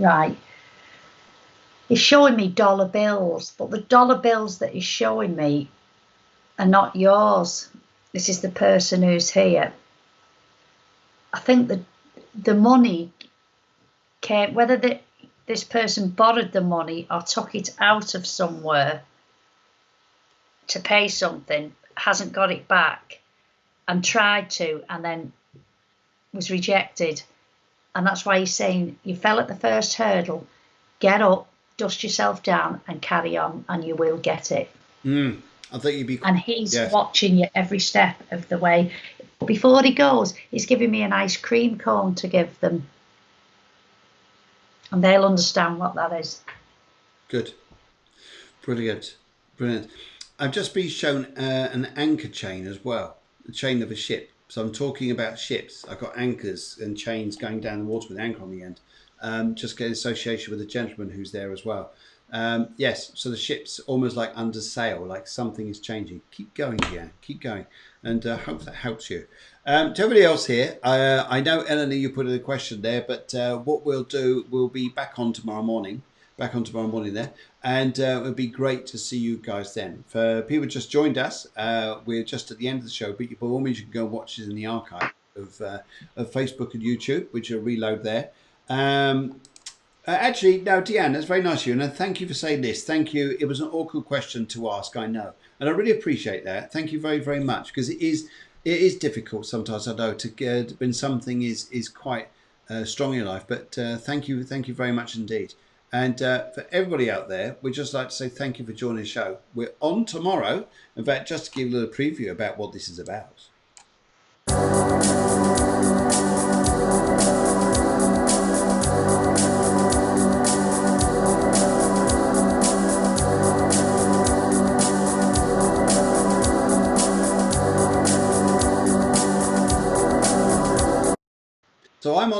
Right. He's showing me dollar bills, but the dollar bills that he's showing me are not yours. This is the person who's here. I think the money came, whether this person borrowed the money or took it out of somewhere to pay something, hasn't got it back, and tried to, and then was rejected. And that's why he's saying, you fell at the first hurdle, get up, dust yourself down and carry on, and you will get it. I think you'd be. And he's watching you every step of the way. Before he goes, he's giving me an ice cream cone to give them. And they'll understand what that is. Good. Brilliant. I've just been shown an anchor chain as well, the chain of a ship. So I'm talking about ships. I've got anchors and chains going down the water with an anchor on the end. Just get association with a gentleman who's there as well. Yes, so the ship's almost like under sail, like something is changing. Keep going, yeah, keep going. And I hope that helps you. To everybody else here, I know, Eleanor, you put in a question there, but what we'll do, we'll be back on tomorrow morning there. And it would be great to see you guys then. For people who just joined us, we're just at the end of the show, but by all means, you can go and watch it in the archive of Facebook and YouTube, which will reload there. Actually, no, Deanne, that's very nice of you. And thank you for saying this. Thank you. It was an awkward question to ask, I know. And I really appreciate that. Thank you very, very much. Because it is difficult sometimes, I know, to get when something is quite strong in your life. But thank you very much indeed. And for everybody out there, we'd just like to say thank you for joining the show. We're on tomorrow. In fact, just to give you a little preview about what this is about.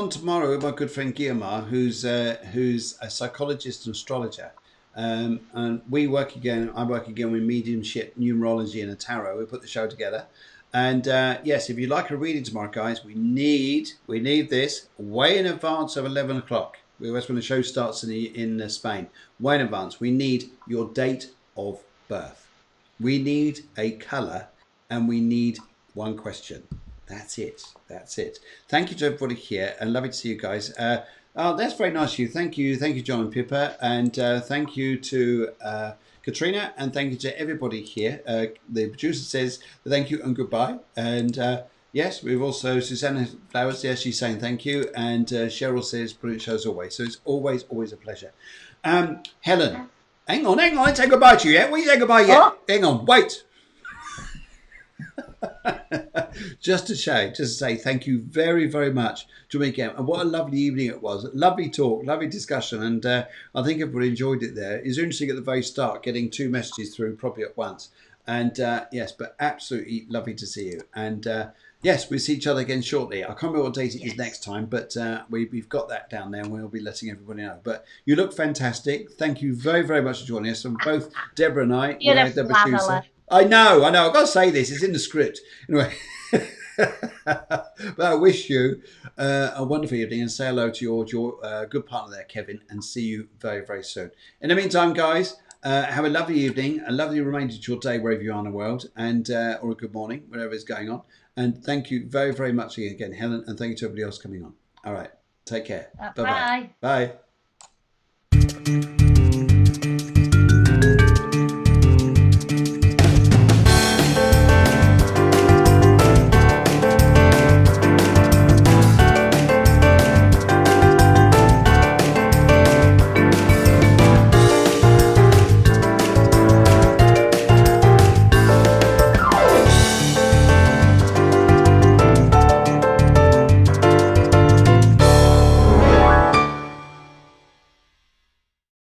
on tomorrow with my good friend Guillemar, who's a psychologist and astrologer. And we work again. I work again with mediumship, numerology, and a tarot. We put the show together. And yes, if you'd like a reading tomorrow, guys, we need this way in advance of 11 o'clock. That's when the show starts in Spain. Way in advance. We need your date of birth. We need a colour, and we need one question. That's it. That's it. Thank you to everybody here, and lovely to see you guys. Oh, that's very nice of you. Thank you, John and Pippa, and thank you to Katrina, and thank you to everybody here. The producer says thank you and goodbye, and yes, we've also Susanna Flowers. Yes, she's saying thank you, and Cheryl says brilliant show as always. So it's always a pleasure. Helen, hang on, I ain't saying goodbye to you yet. We ain't saying goodbye yet. Oh. Hang on, wait. just to say thank you very, very much to me again. And what a lovely evening it was. Lovely talk, lovely discussion. And I think everybody enjoyed it there. It was interesting at the very start, getting 2 messages through probably at once. And yes, but absolutely lovely to see you. And yes, we'll see each other again shortly. I can't remember what date it is next time, but we've got that down there and we'll be letting everybody know. But you look fantastic. Thank you very, very much for joining us. And both Deborah and I, You're a the flaveller. producer. I know. I've got to say this. It's in the script. Anyway. But I wish you a wonderful evening and say hello to your good partner there, Kevin, and see you very, very soon. In the meantime, guys, have a lovely evening, a lovely remainder to your day wherever you are in the world, and or a good morning, whatever is going on. And thank you very, very much again, Helen, and thank you to everybody else coming on. All right. Take care. Bye-bye. Bye. Bye.